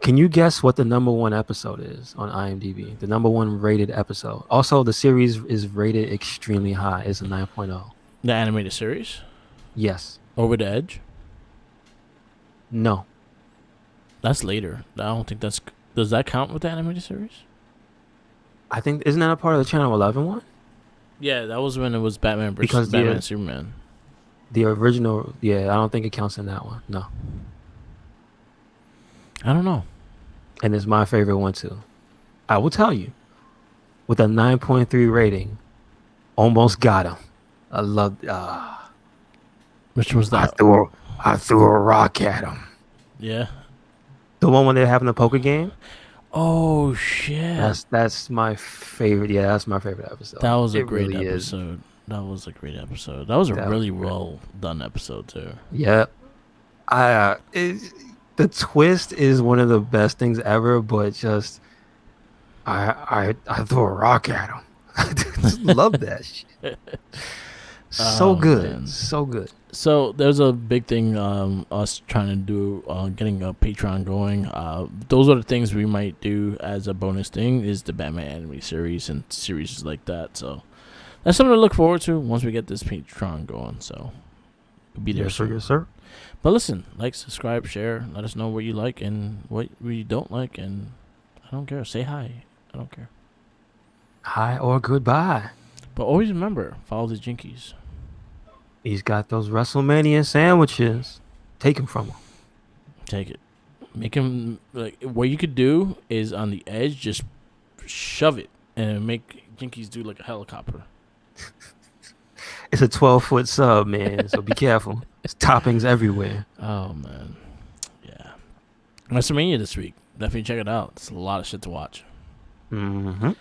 Can you guess what the number 1 episode is on IMDb? The number 1 rated episode. Also, the series is rated extremely high. It's a 9.0. The animated series? Yes. Over the Edge? No. That's later. I don't think that's... Does that count with the animated series? I think... Isn't that a part of the Channel 11 one? Yeah, that was when it was Batman versus Batman and Superman. The original... Yeah, I don't think it counts in that one. No. I don't know. And it's my favorite one, too. I will tell you. With a 9.3 rating, almost got him. I loved. Which was that? I threw a rock at him. Yeah. The one when they're having a poker game. Oh shit. That's my favorite. Yeah, that's my favorite episode. That was a great episode. That was a great episode. That was a really well done episode too. Yeah. The twist is one of the best things ever, but just I threw a rock at him. I just love that shit. So good. Man. So good. So there's a big thing us trying to do, getting a Patreon going. Those are the things we might do as a bonus thing, is the Batman anime series and series like that. So that's something to look forward to once we get this Patreon going. So we'll be there. Yes, sir. But listen, like, subscribe, share. Let us know what you like and what we don't like. And I don't care. Say hi. I don't care. Hi or goodbye. But always remember, follow the Jinkies. He's got those WrestleMania sandwiches. Take him from him. Take it. Make him, like, what you could do is on the edge, just shove it and make Jinkies do like a helicopter. It's a 12-foot sub, man, so be careful. There's toppings everywhere. Oh, man. Yeah. WrestleMania this week. Definitely check it out. It's a lot of shit to watch. Mm-hmm.